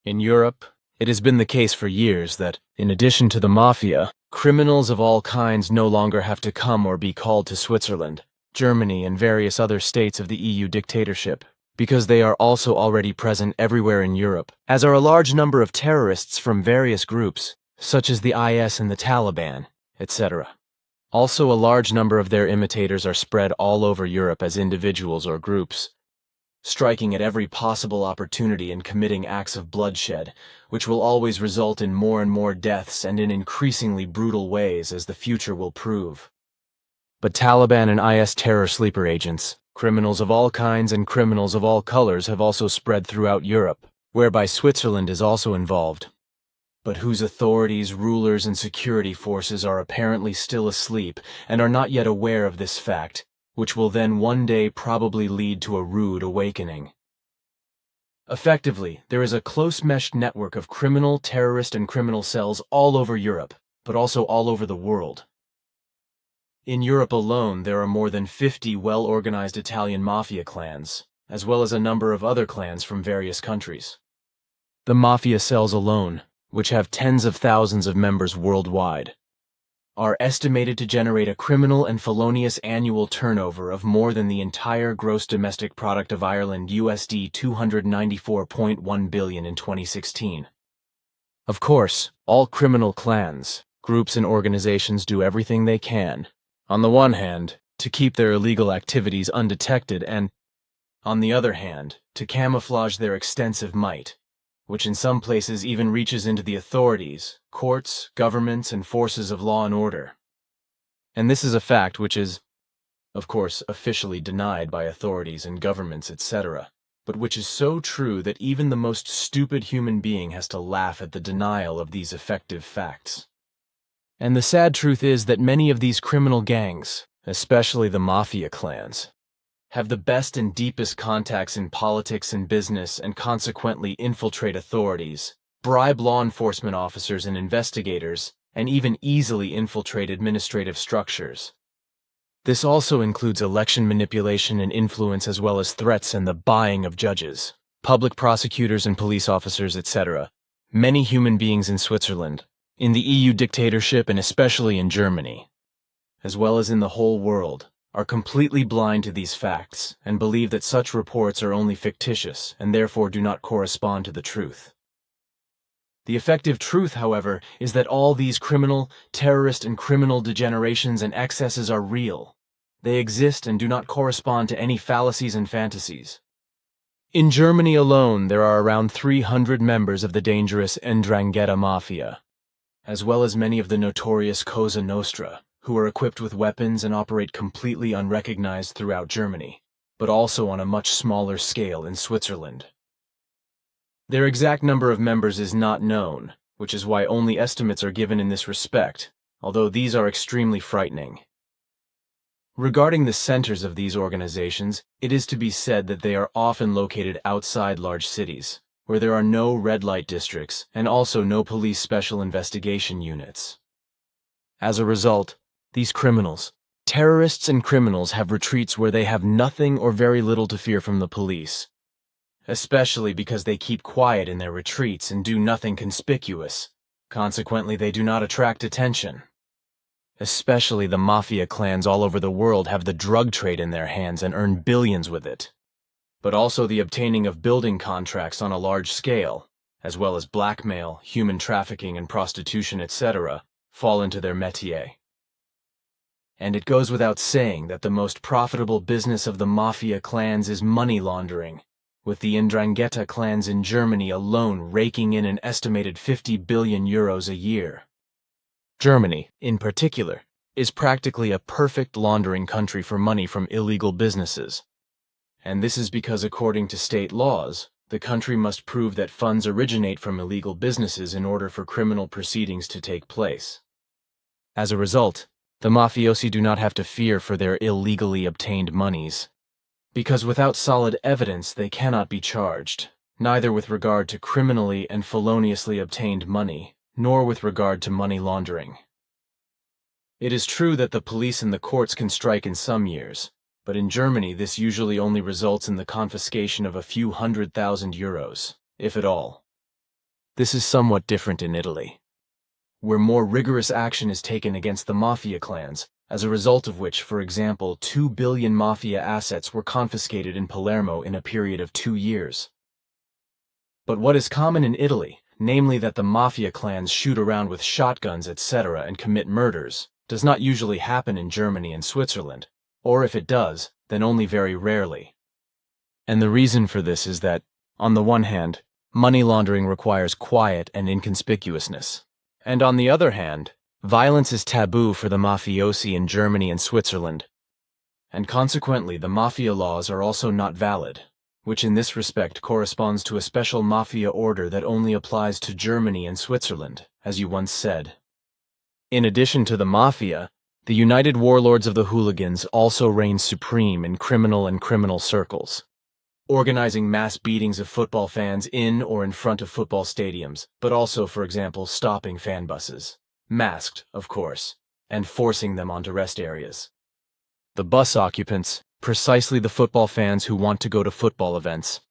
In Europe, it has been the case for years that, in addition to the mafia, criminals of all kinds no longer have to come or be called to Switzerland, Germany, and various other states of the EU dictatorship, because they are also already present everywhere in Europe, as are a large number of terrorists from various groups, such as the IS and the Taliban, etc. Also, a large number of their imitators are spread all over Europe as individuals or groups, striking at every possible opportunity and committing acts of bloodshed, which will always result in more and more deaths and in increasingly brutal ways, as the future will prove. But Taliban and IS terror sleeper agents, criminals of all kinds and criminals of all colors, have also spread throughout Europe, whereby Switzerland is also involved, but whose authorities, rulers, and security forces are apparently still asleep and are not yet aware of this fact, which will then one day probably lead to a rude awakening. Effectively, there is a close-meshed network of criminal, terrorist, and criminal cells all over Europe, but also all over the world. In Europe alone, there are more than 50 well-organized Italian mafia clans, as well as a number of other clans from various countries. The mafia cells alone, which have tens of thousands of members worldwide, are estimated to generate a criminal and felonious annual turnover of more than the entire gross domestic product of Ireland, USD 294.1 billion in 2016. Of course, all criminal clans, groups, and organizations do everything they can, on the one hand, to keep their illegal activities undetected and, on the other hand, to camouflage their extensive might, which in some places even reaches into the authorities, courts, governments, and forces of law and order. And this is a fact which is, of course, officially denied by authorities and governments, etc., but which is so true that even the most stupid human being has to laugh at the denial of these effective facts. And the sad truth is that many of these criminal gangs, especially the mafia clans, have the best and deepest contacts in politics and business and consequently infiltrate authorities, bribe law enforcement officers and investigators, and even easily infiltrate administrative structures. This also includes election manipulation and influence, as well as threats and the buying of judges, public prosecutors and police officers, etc. Many human beings in Switzerland, in the EU dictatorship, and especially in Germany, as well as in the whole world, are completely blind to these facts and believe that such reports are only fictitious and therefore do not correspond to the truth. The effective truth, however, is that all these criminal, terrorist, and criminal degenerations and excesses are real. They exist and do not correspond to any fallacies and fantasies. In Germany alone, there are around 300 members of the dangerous 'Ndrangheta mafia, as well as many of the notorious Cosa Nostra, who are equipped with weapons and operate completely unrecognized throughout Germany, but also on a much smaller scale in Switzerland. Their exact number of members is not known, which is why only estimates are given in this respect, although these are extremely frightening. Regarding the centers of these organizations, it is to be said that they are often located outside large cities, where there are no red light districts and also no police special investigation units. As a result, these criminals, terrorists and criminals, have retreats where they have nothing or very little to fear from the police, especially because they keep quiet in their retreats and do nothing conspicuous. Consequently, they do not attract attention. Especially the mafia clans all over the world have the drug trade in their hands and earn billions with it. But also the obtaining of building contracts on a large scale, as well as blackmail, human trafficking, and prostitution, etc., fall into their métier. And it goes without saying that the most profitable business of the mafia clans is money laundering, with the 'Ndrangheta clans in Germany alone raking in an estimated 50 billion euros a year. Germany, in particular, is practically a perfect laundering country for money from illegal businesses. And this is because, according to state laws, the country must prove that funds originate from illegal businesses in order for criminal proceedings to take place. As a result, the mafiosi do not have to fear for their illegally obtained monies, because without solid evidence they cannot be charged, neither with regard to criminally and feloniously obtained money, nor with regard to money laundering. It is true that the police and the courts can strike in some years, But in Germany, this usually only results in the confiscation of a few €100,000, if at all. This is somewhat different in Italy, where more rigorous action is taken against the mafia clans, as a result of which, for example, 2 billion mafia assets were confiscated in Palermo in a period of 2 years. But what is common in Italy, namely that the mafia clans shoot around with shotguns, etc., and commit murders, does not usually happen in Germany and Switzerland, or if it does, then only very rarely. And the reason for this is that, on the one hand, money laundering requires quiet and inconspicuousness, and on the other hand, violence is taboo for the mafiosi in Germany and Switzerland, and consequently the mafia laws are also not valid, which in this respect corresponds to a special mafia order that only applies to Germany and Switzerland, as you once said. In addition to the mafia, the united warlords of the hooligans also reign supreme in criminal circles, organizing mass beatings of football fans in or in front of football stadiums, but also, for example, stopping fan buses, masked, of course, and forcing them onto rest areas. The bus occupants, precisely the football fans who want to go to football events,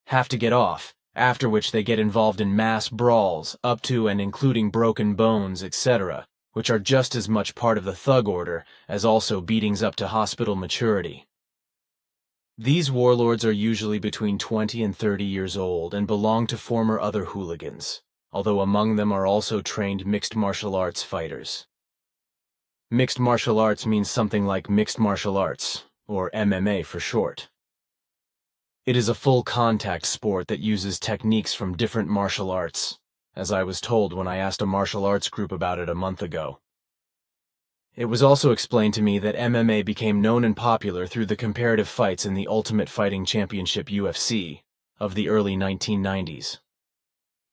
have to get off, after which they get involved in mass brawls, up to and including broken bones, etc., which are just as much part of the thug order as also beatings up to hospital maturity. These warlords are usually between 20 and 30 years old and belong to former other hooligans, although among them are also trained mixed martial arts fighters. Mixed martial arts means something like mixed martial arts, or MMA for short. It is a full contact sport that uses techniques from different martial arts, as I was told when I asked a martial arts group about it a month ago. It was also explained to me that MMA became known and popular through the comparative fights in the Ultimate Fighting Championship UFC of the early 1990s.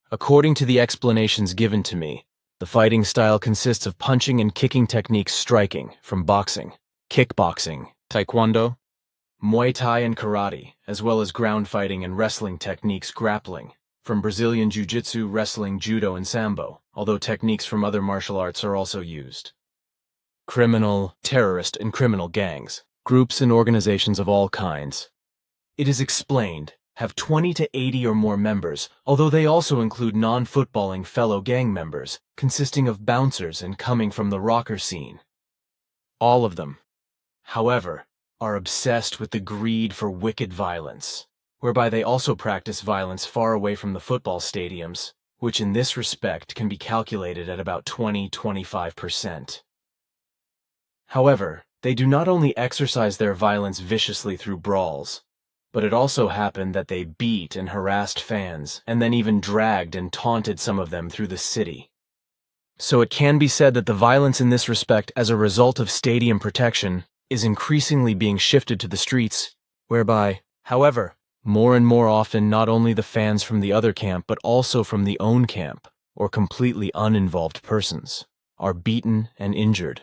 According to the explanations given to me, the fighting style consists of punching and kicking techniques striking from boxing, kickboxing, taekwondo, Muay Thai and karate, as well as ground fighting and wrestling techniques grappling, from Brazilian jiu-jitsu, wrestling, judo, and sambo, although techniques from other martial arts are also used. Criminal, terrorist, and criminal gangs, groups and organizations of all kinds, it is explained, have 20 to 80 or more members, although they also include non-footballing fellow gang members, consisting of bouncers and coming from the rocker scene. All of them, however, are obsessed with the greed for wicked violence, whereby they also practice violence far away from the football stadiums, which in this respect can be calculated at about 20–25%. However, they do not only exercise their violence viciously through brawls, but it also happened that they beat and harassed fans, and then even dragged and taunted some of them through the city. So it can be said that the violence in this respect, as a result of stadium protection, is increasingly being shifted to the streets, whereby, however, more and more often not only the fans from the other camp but also from the own camp, or completely uninvolved persons, are beaten and injured,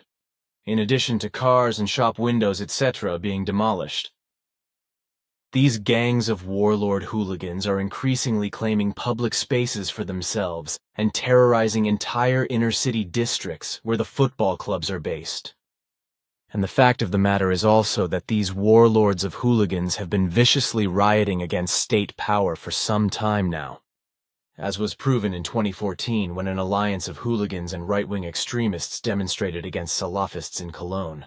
in addition to cars and shop windows, etc., being demolished. These gangs of warlord hooligans are increasingly claiming public spaces for themselves and terrorizing entire inner-city districts where the football clubs are based. And the fact of the matter is also that these warlords of hooligans have been viciously rioting against state power for some time now, as was proven in 2014 when an alliance of hooligans and right-wing extremists demonstrated against Salafists in Cologne.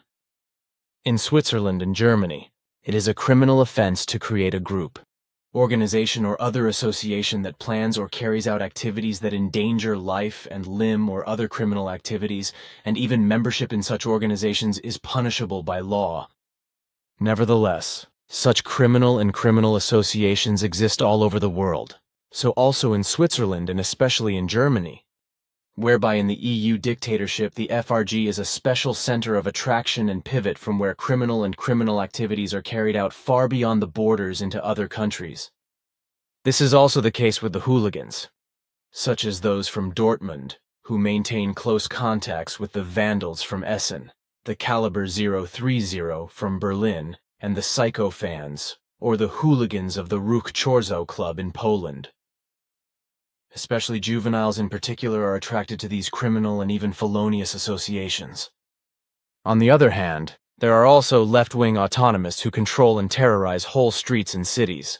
In Switzerland and Germany, it is a criminal offense to create a group, organization, or other association that plans or carries out activities that endanger life and limb or other criminal activities, and even membership in such organizations is punishable by law. Nevertheless, such criminal associations exist all over the world, so also in Switzerland and especially in Germany, whereby in the EU dictatorship the FRG is a special center of attraction and pivot from where criminal activities are carried out far beyond the borders into other countries. This is also the case with the hooligans, such as those from Dortmund, who maintain close contacts with the Vandals from Essen, the Caliber 030 from Berlin, and the Psycho fans, or the hooligans of the Ruch Chorzow Club in Poland. Especially juveniles in particular are attracted to these criminal and even felonious associations. On the other hand, There are also left-wing autonomists who control and terrorize whole streets and cities,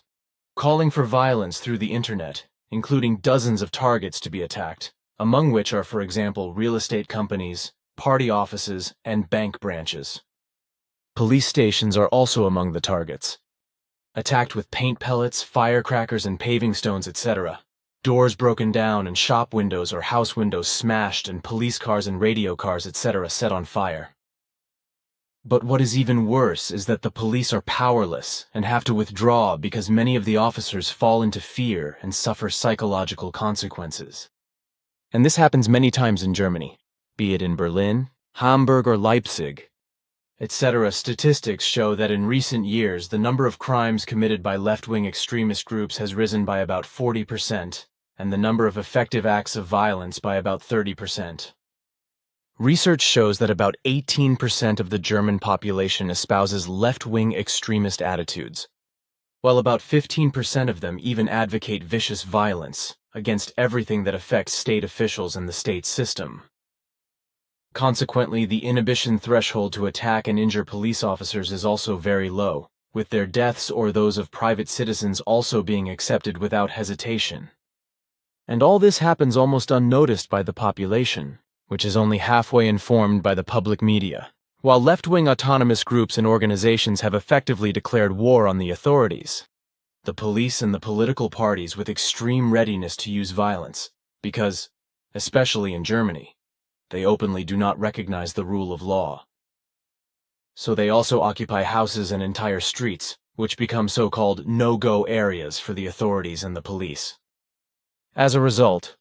calling for violence through the internet, including dozens of targets to be attacked, among which are, for example, real estate companies, party offices, and bank branches. Police stations are also among the targets, attacked with paint pellets, firecrackers, and paving stones, etc. Doors broken down and shop windows or house windows smashed and police cars and radio cars, etc. set on fire. But what is even worse is that the police are powerless and have to withdraw because many of the officers fall into fear and suffer psychological consequences. And this happens many times in Germany, be it in Berlin, Hamburg, or Leipzig, etc. Statistics show that in recent years the number of crimes committed by left-wing extremist groups has risen by about 40%, and the number of effective acts of violence by about 30%. Research shows that about 18% of the German population espouses left-wing extremist attitudes, while about 15% of them even advocate vicious violence against everything that affects state officials and the state system. Consequently, the inhibition threshold to attack and injure police officers is also very low, with their deaths or those of private citizens also being accepted without hesitation. And all this happens almost unnoticed by the population, which is only halfway informed by the public media, while left-wing autonomous groups and organizations have effectively declared war on the authorities, the police and the political parties with extreme readiness to use violence, because, especially in Germany, they openly do not recognize the rule of law. So they also occupy houses and entire streets, which become so-called no-go areas for the authorities and the police. As a result,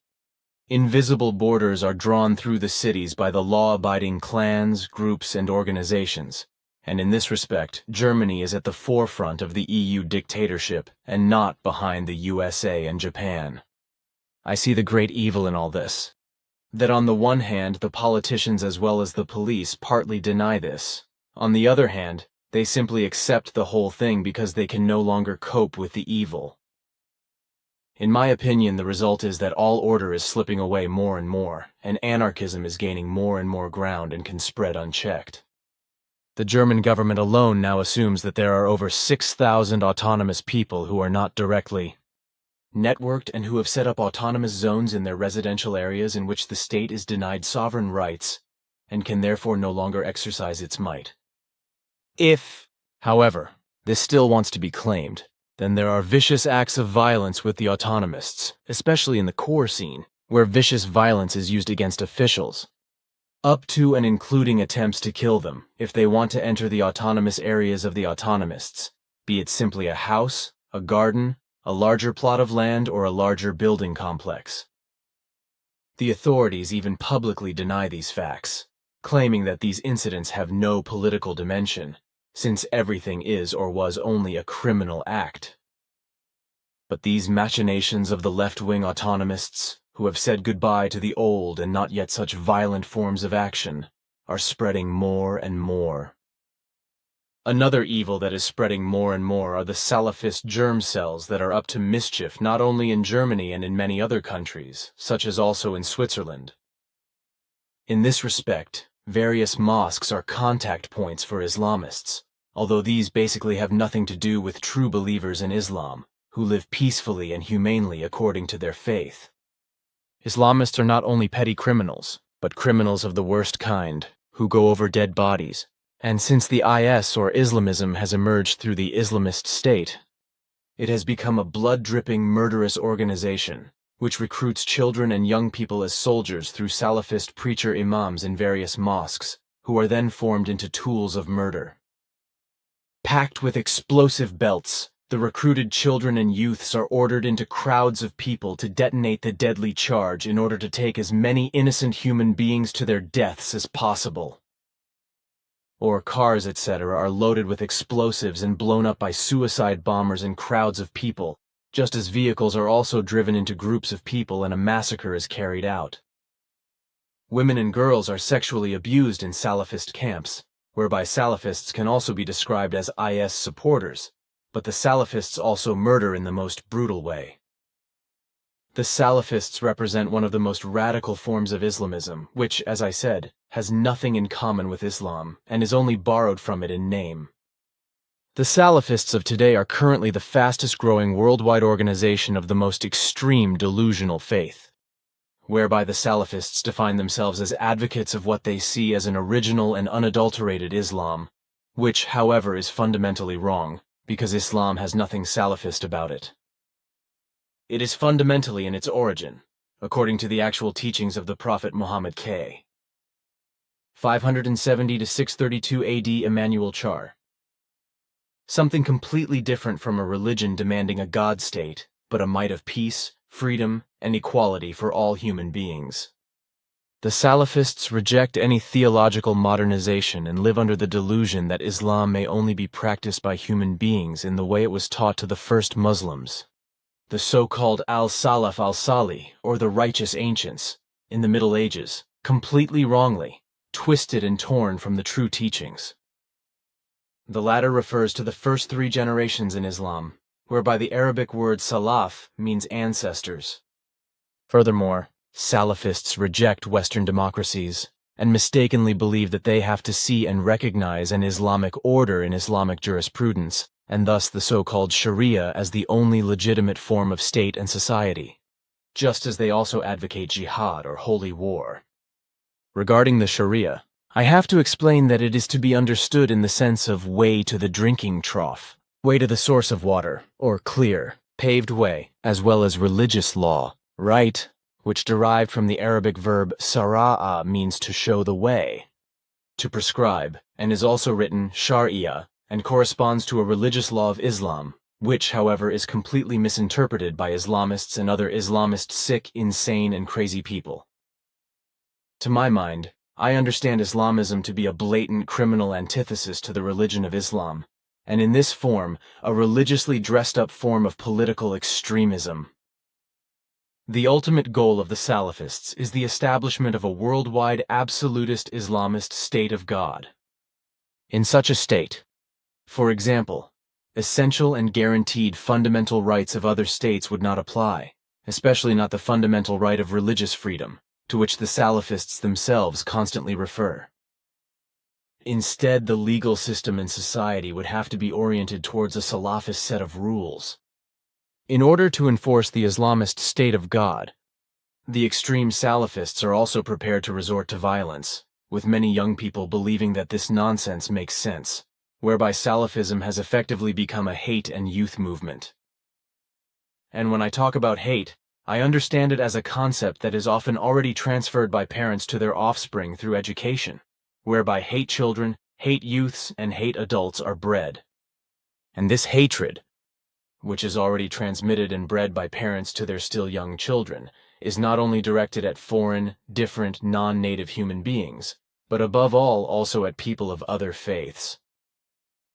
invisible borders are drawn through the cities by the law-abiding clans, groups, and organizations, and in this respect, Germany is at the forefront of the EU dictatorship and not behind the USA and Japan. I see the great evil in all this, that on the one hand, the politicians as well as the police partly deny this. On the other hand, they simply accept the whole thing because they can no longer cope with the evil. In my opinion, the result is that all order is slipping away more and more, and anarchism is gaining more and more ground and can spread unchecked. The German government alone now assumes that there are over 6,000 autonomous people who are not directly networked and who have set up autonomous zones in their residential areas in which the state is denied sovereign rights and can therefore no longer exercise its might. If, however, this still wants to be claimed, then there are vicious acts of violence with the autonomists, especially in the core scene, where vicious violence is used against officials, up to and including attempts to kill them if they want to enter the autonomous areas of the autonomists, be it simply a house, a garden, a larger plot of land, or a larger building complex. The authorities even publicly deny these facts, claiming that these incidents have no political dimension, since everything is or was only a criminal act. But these machinations of the left-wing autonomists, who have said goodbye to the old and not yet such violent forms of action, are spreading more and more. Another evil that is spreading more and more are the Salafist germ cells that are up to mischief not only in Germany and in many other countries, such as also in Switzerland. In this respect, various mosques are contact points for Islamists, although these basically have nothing to do with true believers in Islam, who live peacefully and humanely according to their faith. Islamists are not only petty criminals, but criminals of the worst kind, who go over dead bodies. And since the IS or Islamism has emerged through the Islamist state, it has become a blood-dripping murderous organization, which recruits children and young people as soldiers through Salafist preacher imams in various mosques, who are then formed into tools of murder. Packed with explosive belts, the recruited children and youths are ordered into crowds of people to detonate the deadly charge in order to take as many innocent human beings to their deaths as possible. Or cars, etc., are loaded with explosives and blown up by suicide bombers and crowds of people, just as vehicles are also driven into groups of people and a massacre is carried out. Women and girls are sexually abused in Salafist camps, whereby Salafists can also be described as IS supporters, but the Salafists also murder in the most brutal way. The Salafists represent one of the most radical forms of Islamism, which, as I said, has nothing in common with Islam and is only borrowed from it in name. The Salafists of today are currently the fastest-growing worldwide organization of the most extreme delusional faith, whereby the Salafists define themselves as advocates of what they see as an original and unadulterated Islam, which, however, is fundamentally wrong, because Islam has nothing Salafist about it. It is fundamentally in its origin, according to the actual teachings of the Prophet Muhammad k. 570 to 632 AD Immanuel Char. Something completely different from a religion demanding a God state, but a might of peace, freedom, and equality for all human beings. The Salafists reject any theological modernization and live under the delusion that Islam may only be practiced by human beings in the way it was taught to the first Muslims, the so-called al-Salaf al-Salih, or the righteous ancients, in the Middle Ages, completely wrongly, twisted and torn from the true teachings. The latter refers to the first 3 generations in Islam, whereby the Arabic word salaf means ancestors. Furthermore, Salafists reject Western democracies and mistakenly believe that they have to see and recognize an Islamic order in Islamic jurisprudence, and thus the so-called Sharia as the only legitimate form of state and society, just as they also advocate jihad or holy war. Regarding the Sharia, I have to explain that it is to be understood in the sense of way to the drinking trough, way to the source of water, or clear, paved way, as well as religious law, right, which derived from the Arabic verb sara'a means to show the way, to prescribe, and is also written shar'iyah, and corresponds to a religious law of Islam, which, however, is completely misinterpreted by Islamists and other Islamist sick, insane, and crazy people. To my mind, I understand Islamism to be a blatant criminal antithesis to the religion of Islam, and in this form, a religiously dressed-up form of political extremism. The ultimate goal of the Salafists is the establishment of a worldwide absolutist Islamist state of God. In such a state, for example, essential and guaranteed fundamental rights of other states would not apply, especially not the fundamental right of religious freedom, to which the Salafists themselves constantly refer. Instead, the legal system and society would have to be oriented towards a Salafist set of rules. In order to enforce the Islamist state of God, the extreme Salafists are also prepared to resort to violence, with many young people believing that this nonsense makes sense, whereby Salafism has effectively become a hate and youth movement. And when I talk about hate, I understand it as a concept that is often already transferred by parents to their offspring through education, whereby hate children, hate youths, and hate adults are bred. And this hatred, which is already transmitted and bred by parents to their still young children, is not only directed at foreign, different, non-native human beings, but above all also at people of other faiths.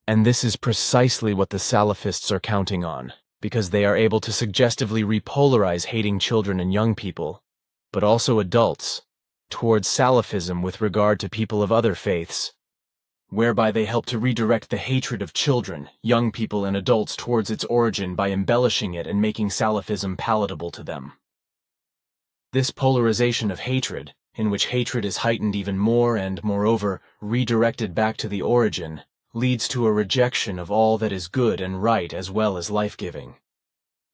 And this is precisely what the Salafists are counting on, because they are able to suggestively repolarize hating children and young people, but also adults, towards Salafism with regard to people of other faiths, whereby they help to redirect the hatred of children, young people, and adults towards its origin by embellishing it and making Salafism palatable to them. This polarization of hatred, in which hatred is heightened even more and, moreover, redirected back to the origin, leads to a rejection of all that is good and right as well as life-giving.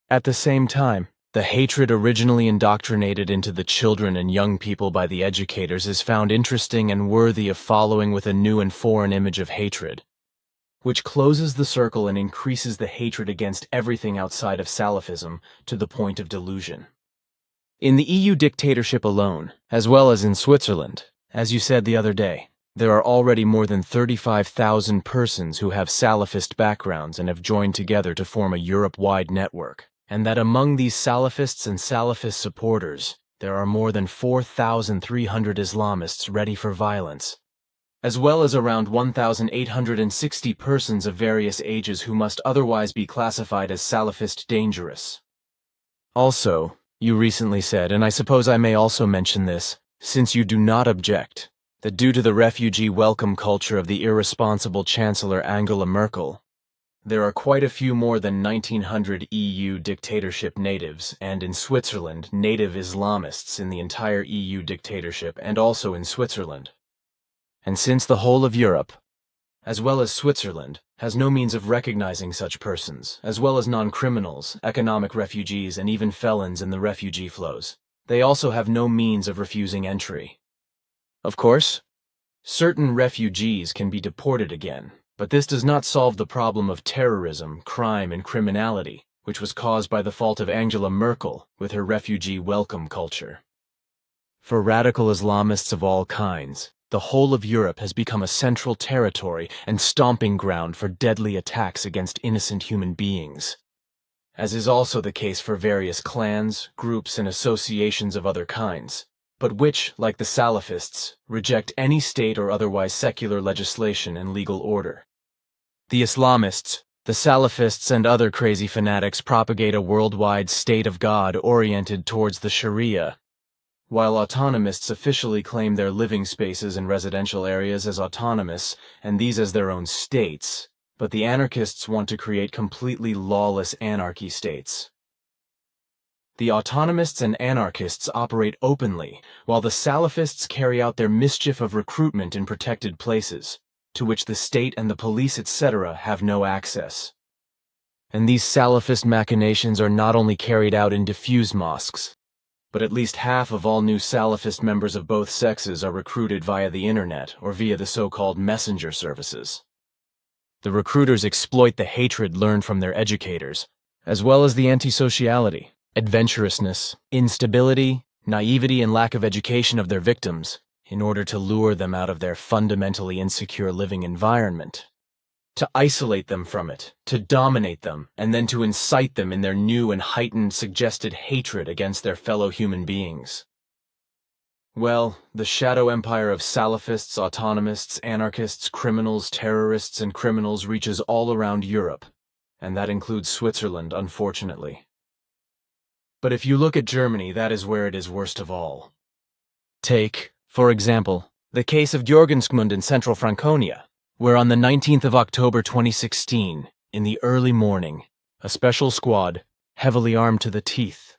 At the same time, the hatred originally indoctrinated into the children and young people by the educators is found interesting and worthy of following with a new and foreign image of hatred, which closes the circle and increases the hatred against everything outside of Salafism to the point of delusion. In the EU dictatorship alone, as well as in Switzerland, as you said the other day, there are already more than 35,000 persons who have Salafist backgrounds and have joined together to form a Europe-wide network, and that among these Salafists and Salafist supporters, there are more than 4,300 Islamists ready for violence, as well as around 1,860 persons of various ages who must otherwise be classified as Salafist dangerous. Also, you recently said, and I suppose I may also mention this, since you do not object, that due to the refugee welcome culture of the irresponsible Chancellor Angela Merkel, There are quite a few more than 1900 EU dictatorship natives, and in Switzerland, native Islamists in the entire EU dictatorship and also in Switzerland. And since the whole of Europe, as well as Switzerland, has no means of recognizing such persons, as well as non-criminals, economic refugees, and even felons in the refugee flows, they also have no means of refusing entry. Of course, certain refugees can be deported again, but this does not solve the problem of terrorism, crime, and criminality, which was caused by the fault of Angela Merkel with her refugee welcome culture. For radical Islamists of all kinds, the whole of Europe has become a central territory and stomping ground for deadly attacks against innocent human beings, as is also the case for various clans, groups, and associations of other kinds, but which, like the Salafists, reject any state or otherwise secular legislation and legal order. The Islamists, the Salafists, and other crazy fanatics propagate a worldwide state of God oriented towards the Sharia, while autonomists officially claim their living spaces and residential areas as autonomous and these as their own states, but the anarchists want to create completely lawless anarchy states. The autonomists and anarchists operate openly, while the Salafists carry out their mischief of recruitment in protected places, to which the state and the police, etc., have no access. And these Salafist machinations are not only carried out in diffuse mosques, but at least half of all new Salafist members of both sexes are recruited via the internet or via the so-called messenger services. The recruiters exploit the hatred learned from their educators, as well as the antisociality, adventurousness, instability, naivety, and lack of education of their victims in order to lure them out of their fundamentally insecure living environment, to isolate them from it, to dominate them, and then to incite them in their new and heightened suggested hatred against their fellow human beings. Well, the shadow empire of Salafists, autonomists, anarchists, criminals, terrorists, and criminals reaches all around Europe, and that includes Switzerland, unfortunately. But if you look at Germany, that is where it is worst of all. Take, for example, the case of Jorgensgmund in central Franconia, where on the 19th of October 2016, in the early morning, a special squad, heavily armed to the teeth,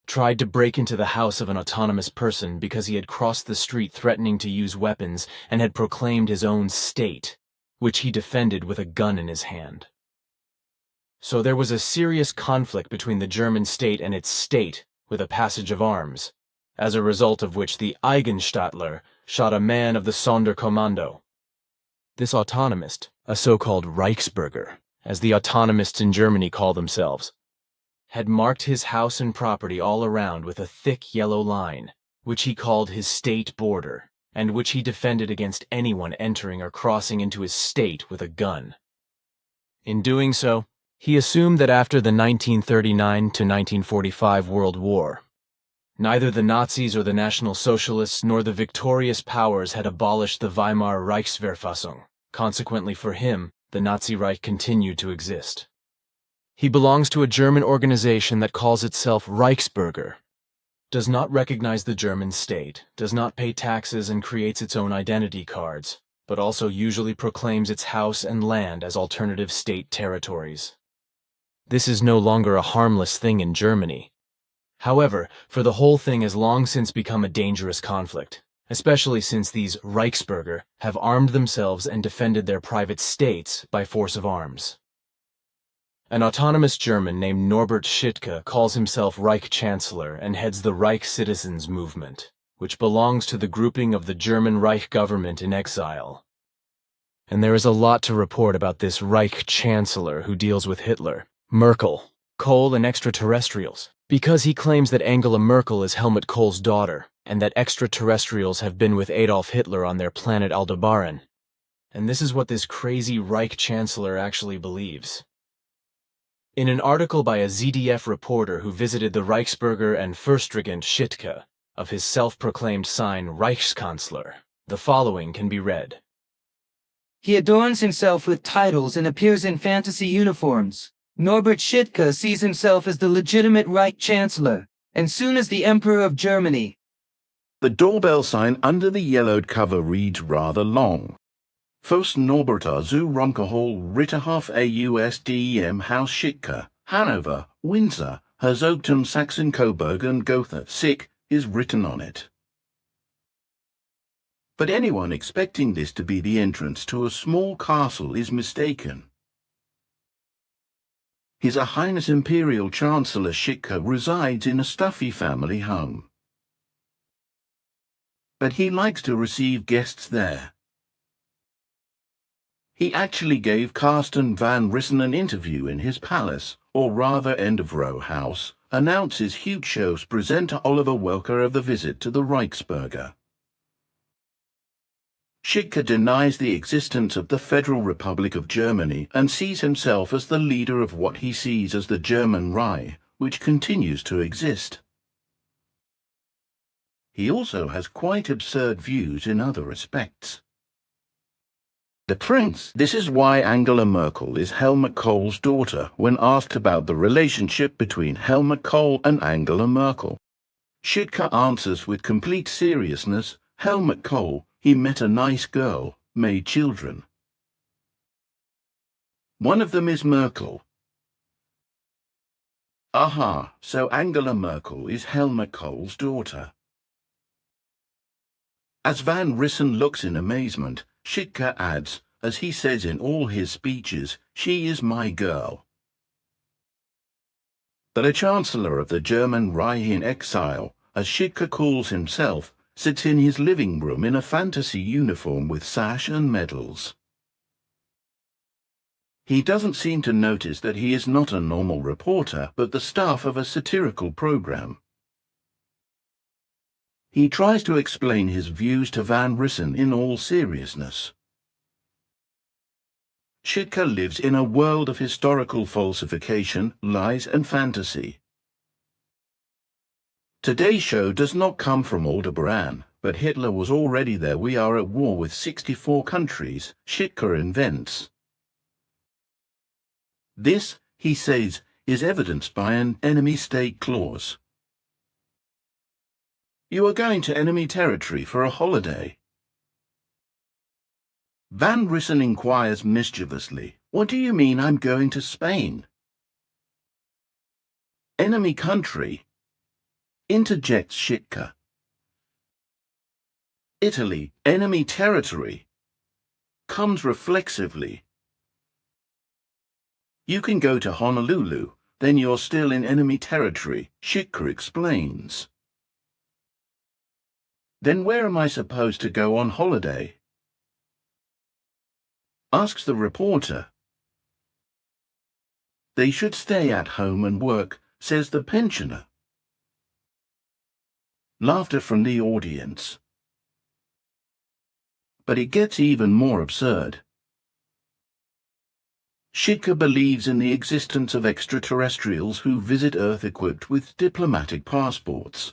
tried to break into the house of an autonomous person because he had crossed the street threatening to use weapons and had proclaimed his own state, which he defended with a gun in his hand. So there was a serious conflict between the German state and its state with a passage of arms, as a result of which the Eigenstaatler shot a man of the Sonderkommando. This autonomist, a so-called Reichsbürger, as the autonomists in Germany call themselves, had marked his house and property all around with a thick yellow line, which he called his state border, and which he defended against anyone entering or crossing into his state with a gun. In doing so, he assumed that after the 1939 to 1945 World War, neither the Nazis or the National Socialists nor the victorious powers had abolished the Weimar Reichsverfassung. Consequently for him, the Nazi Reich continued to exist. He belongs to a German organization that calls itself Reichsbürger, does not recognize the German state, does not pay taxes and creates its own identity cards, but also usually proclaims its house and land as alternative state territories. This is no longer a harmless thing in Germany. However, for the whole thing has long since become a dangerous conflict, especially since these Reichsbürger have armed themselves and defended their private states by force of arms. An autonomous German named Norbert Schittke calls himself Reich Chancellor and heads the Reich Citizens Movement, which belongs to the grouping of the German Reich government in exile. And there is a lot to report about this Reich Chancellor who deals with Hitler, Merkel, Kohl, and extraterrestrials, because he claims that Angela Merkel is Helmut Kohl's daughter, and that extraterrestrials have been with Adolf Hitler on their planet Aldebaran. And this is what this crazy Reich Chancellor actually believes. In an article by a ZDF reporter who visited the Reichsbürger and Fürstregent Schittke of his self-proclaimed sign Reichskanzler, the following can be read. He adorns himself with titles and appears in fantasy uniforms. Norbert Schittke sees himself as the legitimate Reich Chancellor, and soon as the Emperor of Germany. The doorbell sign under the yellowed cover reads rather long. First Norberta zu Ronkerhol Ritterhof AUSDEM Haus Schitka, Hanover, Windsor, Herzogtum Sachsen-Coburg and Gotha, Sick, is written on it. But anyone expecting this to be the entrance to a small castle is mistaken. His Highness Imperial Chancellor Schitka resides in a stuffy family home. But he likes to receive guests there. He actually gave Carsten van Rissen an interview in his palace, or rather end of row house, announces huge shows presenter Oliver Welker of the visit to the Reichsbürger. Schitka denies the existence of the Federal Republic of Germany and sees himself as the leader of what he sees as the German Reich, which continues to exist. He also has quite absurd views in other respects. The Prince. This is why Angela Merkel is Helmut Kohl's daughter when asked about the relationship between Helmut Kohl and Angela Merkel. Schitka answers with complete seriousness, Helmut Kohl, he met a nice girl, made children. One of them is Merkel. Aha, so Angela Merkel is Helmut Kohl's daughter. As Van Rissen looks in amazement, Schitka adds, as he says in all his speeches, she is my girl. The Chancellor of the German Reich in exile, as Schitka calls himself, sits in his living room in a fantasy uniform with sash and medals. He doesn't seem to notice that he is not a normal reporter, but the staff of a satirical program. He tries to explain his views to Van Rissen in all seriousness. Schitka lives in a world of historical falsification, lies and fantasy. Today's show does not come from Aldebaran, but Hitler was already there. We are at war with 64 countries, Schitka invents. This, he says, is evidenced by an enemy state clause. You are going to enemy territory for a holiday. Van Rissen inquires mischievously, what do you mean I'm going to Spain? Enemy country, interjects Schitka. Italy, enemy territory, comes reflexively. You can go to Honolulu, then you're still in enemy territory, Schitka explains. Then where am I supposed to go on holiday? Asks the reporter. They should stay at home and work, says the pensioner. Laughter from the audience. But it gets even more absurd. Schitka believes in the existence of extraterrestrials who visit Earth equipped with diplomatic passports.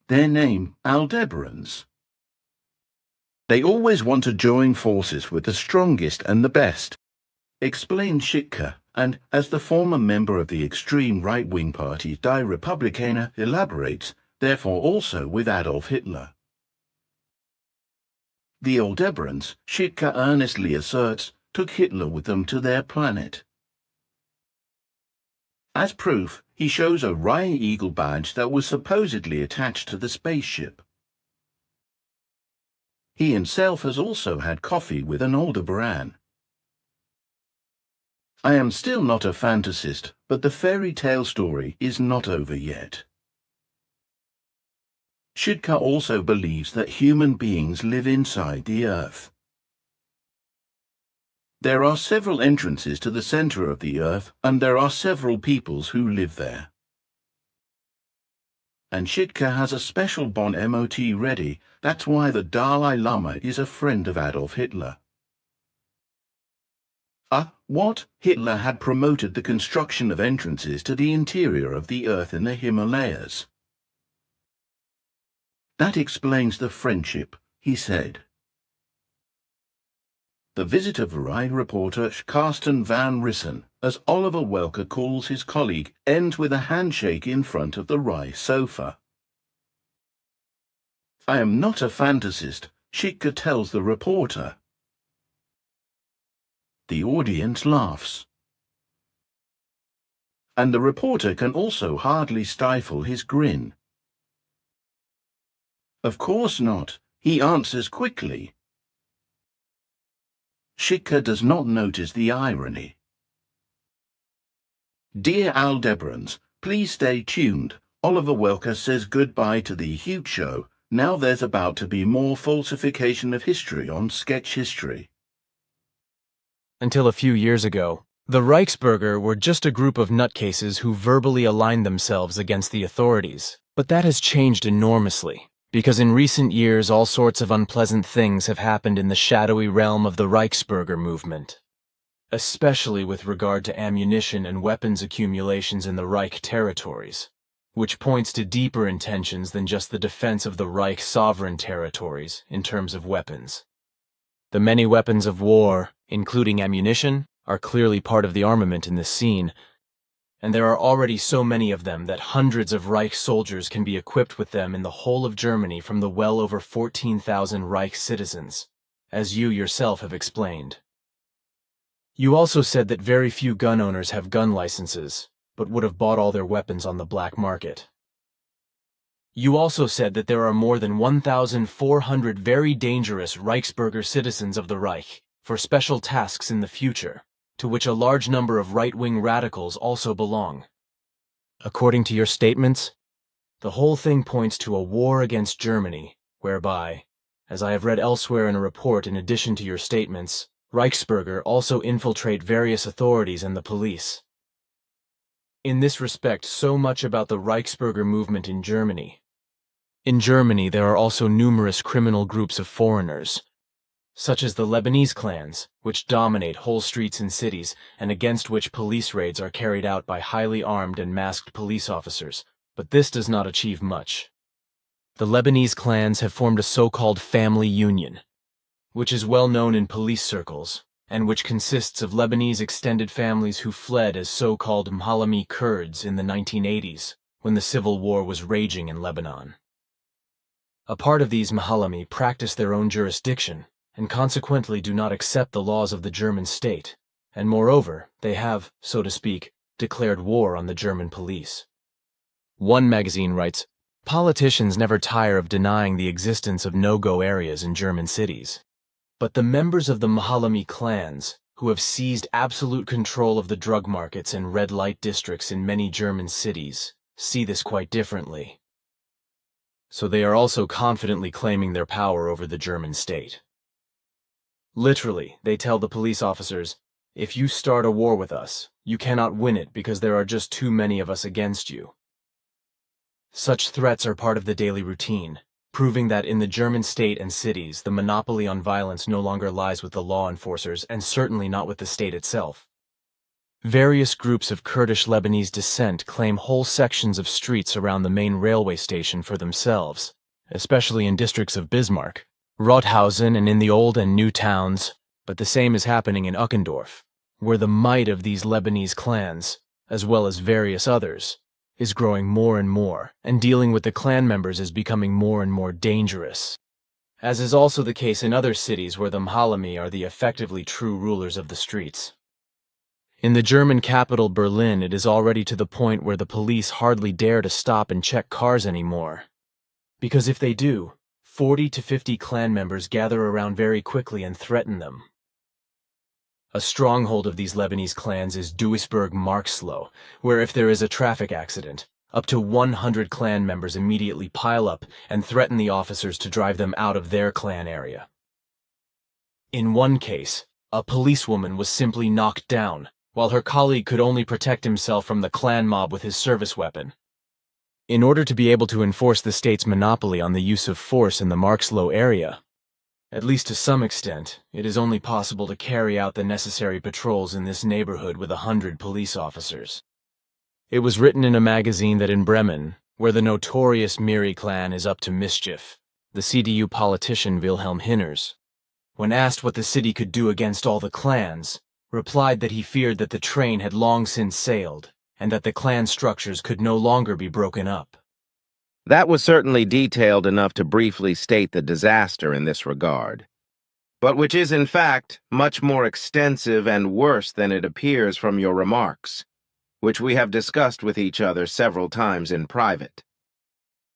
Their name, Aldebarans. They always want to join forces with the strongest and the best, explains Schitka, and, as the former member of the extreme right-wing party Die Republikaner elaborates, therefore also with Adolf Hitler. The Aldebarans, Schitka earnestly asserts, took Hitler with them to their planet. As proof, he shows a Rye Eagle badge that was supposedly attached to the spaceship. He himself has also had coffee with an Aldebaran. I am still not a fantasist, but the fairy tale story is not over yet. Schitka also believes that human beings live inside the Earth. There are several entrances to the center of the Earth, and there are several peoples who live there. And Schitka has a special Bon mot ready, that's why the Dalai Lama is a friend of Adolf Hitler. What? Hitler had promoted the construction of entrances to the interior of the Earth in the Himalayas. That explains the friendship, he said. The visit of Rye reporter Carsten van Rissen, as Oliver Welker calls his colleague, ends with a handshake in front of the Rye sofa. I am not a fantasist, Schicke tells the reporter. The audience laughs. And the reporter can also hardly stifle his grin. Of course not. He answers quickly. Schicke does not notice the irony. Dear Aldebarans, please stay tuned. Oliver Welker says goodbye to the huge show. Now there's about to be more falsification of history on Sketch History. Until a few years ago, the Reichsbürger were just a group of nutcases who verbally aligned themselves against the authorities. But that has changed enormously, because in recent years all sorts of unpleasant things have happened in the shadowy realm of the Reichsbürger movement, especially with regard to ammunition and weapons accumulations in the Reich territories, which points to deeper intentions than just the defense of the Reich sovereign territories in terms of weapons. The many weapons of war, including ammunition, are clearly part of the armament in this scene, and there are already so many of them that hundreds of Reich soldiers can be equipped with them in the whole of Germany from the well over 14,000 Reich citizens, as you yourself have explained. You also said that very few gun owners have gun licenses, but would have bought all their weapons on the black market. You also said that there are more than 1,400 very dangerous Reichsbürger citizens of the Reich for special tasks in the future, to which a large number of right-wing radicals also belong. According to your statements, the whole thing points to a war against Germany, whereby, as I have read elsewhere in a report in addition to your statements, Reichsbürger also infiltrate various authorities and the police. In this respect, so much about the Reichsbürger movement in Germany. In Germany, there are also numerous criminal groups of foreigners, such as the Lebanese clans, which dominate whole streets and cities, and against which police raids are carried out by highly armed and masked police officers, but this does not achieve much. The Lebanese clans have formed a so-called family union, which is well known in police circles, and which consists of Lebanese extended families who fled as so-called Mhalami Kurds in the 1980s, when the civil war was raging in Lebanon. A part of these Mhalami practice their own jurisdiction, and consequently do not accept the laws of the German state, and moreover, they have, so to speak, declared war on the German police. One magazine writes, "Politicians never tire of denying the existence of no-go areas in German cities. But the members of the Mhalami clans, who have seized absolute control of the drug markets and red light districts in many German cities, see this quite differently. So they are also confidently claiming their power over the German state. Literally, they tell the police officers, if you start a war with us, you cannot win it because there are just too many of us against you. Such threats are part of the daily routine, proving that in the German state and cities, the monopoly on violence no longer lies with the law enforcers and certainly not with the state itself. Various groups of Kurdish Lebanese descent claim whole sections of streets around the main railway station for themselves, especially in districts of Bismarck, Rothausen, and in the old and new towns, but the same is happening in Uckendorf, where the might of these Lebanese clans, as well as various others, is growing more and more, and dealing with the clan members is becoming more and more dangerous, as is also the case in other cities where the Mhalami are the effectively true rulers of the streets. In the German capital Berlin, it is already to the point where the police hardly dare to stop and check cars anymore, because if they do, 40 to 50 clan members gather around very quickly and threaten them. A stronghold of these Lebanese clans is Duisburg-Marxloh, where if there is a traffic accident, up to 100 clan members immediately pile up and threaten the officers to drive them out of their clan area. In one case, a policewoman was simply knocked down, while her colleague could only protect himself from the clan mob with his service weapon. In order to be able to enforce the state's monopoly on the use of force in the Marxloh area, at least to some extent, it is only possible to carry out the necessary patrols in this neighborhood with 100 police officers. It was written in a magazine that in Bremen, where the notorious Miri clan is up to mischief, the CDU politician Wilhelm Hinners, when asked what the city could do against all the clans, replied that he feared that the train had long since sailed, and that the clan structures could no longer be broken up. That was certainly detailed enough to briefly state the disaster in this regard, but which is in fact much more extensive and worse than it appears from your remarks, which we have discussed with each other several times in private.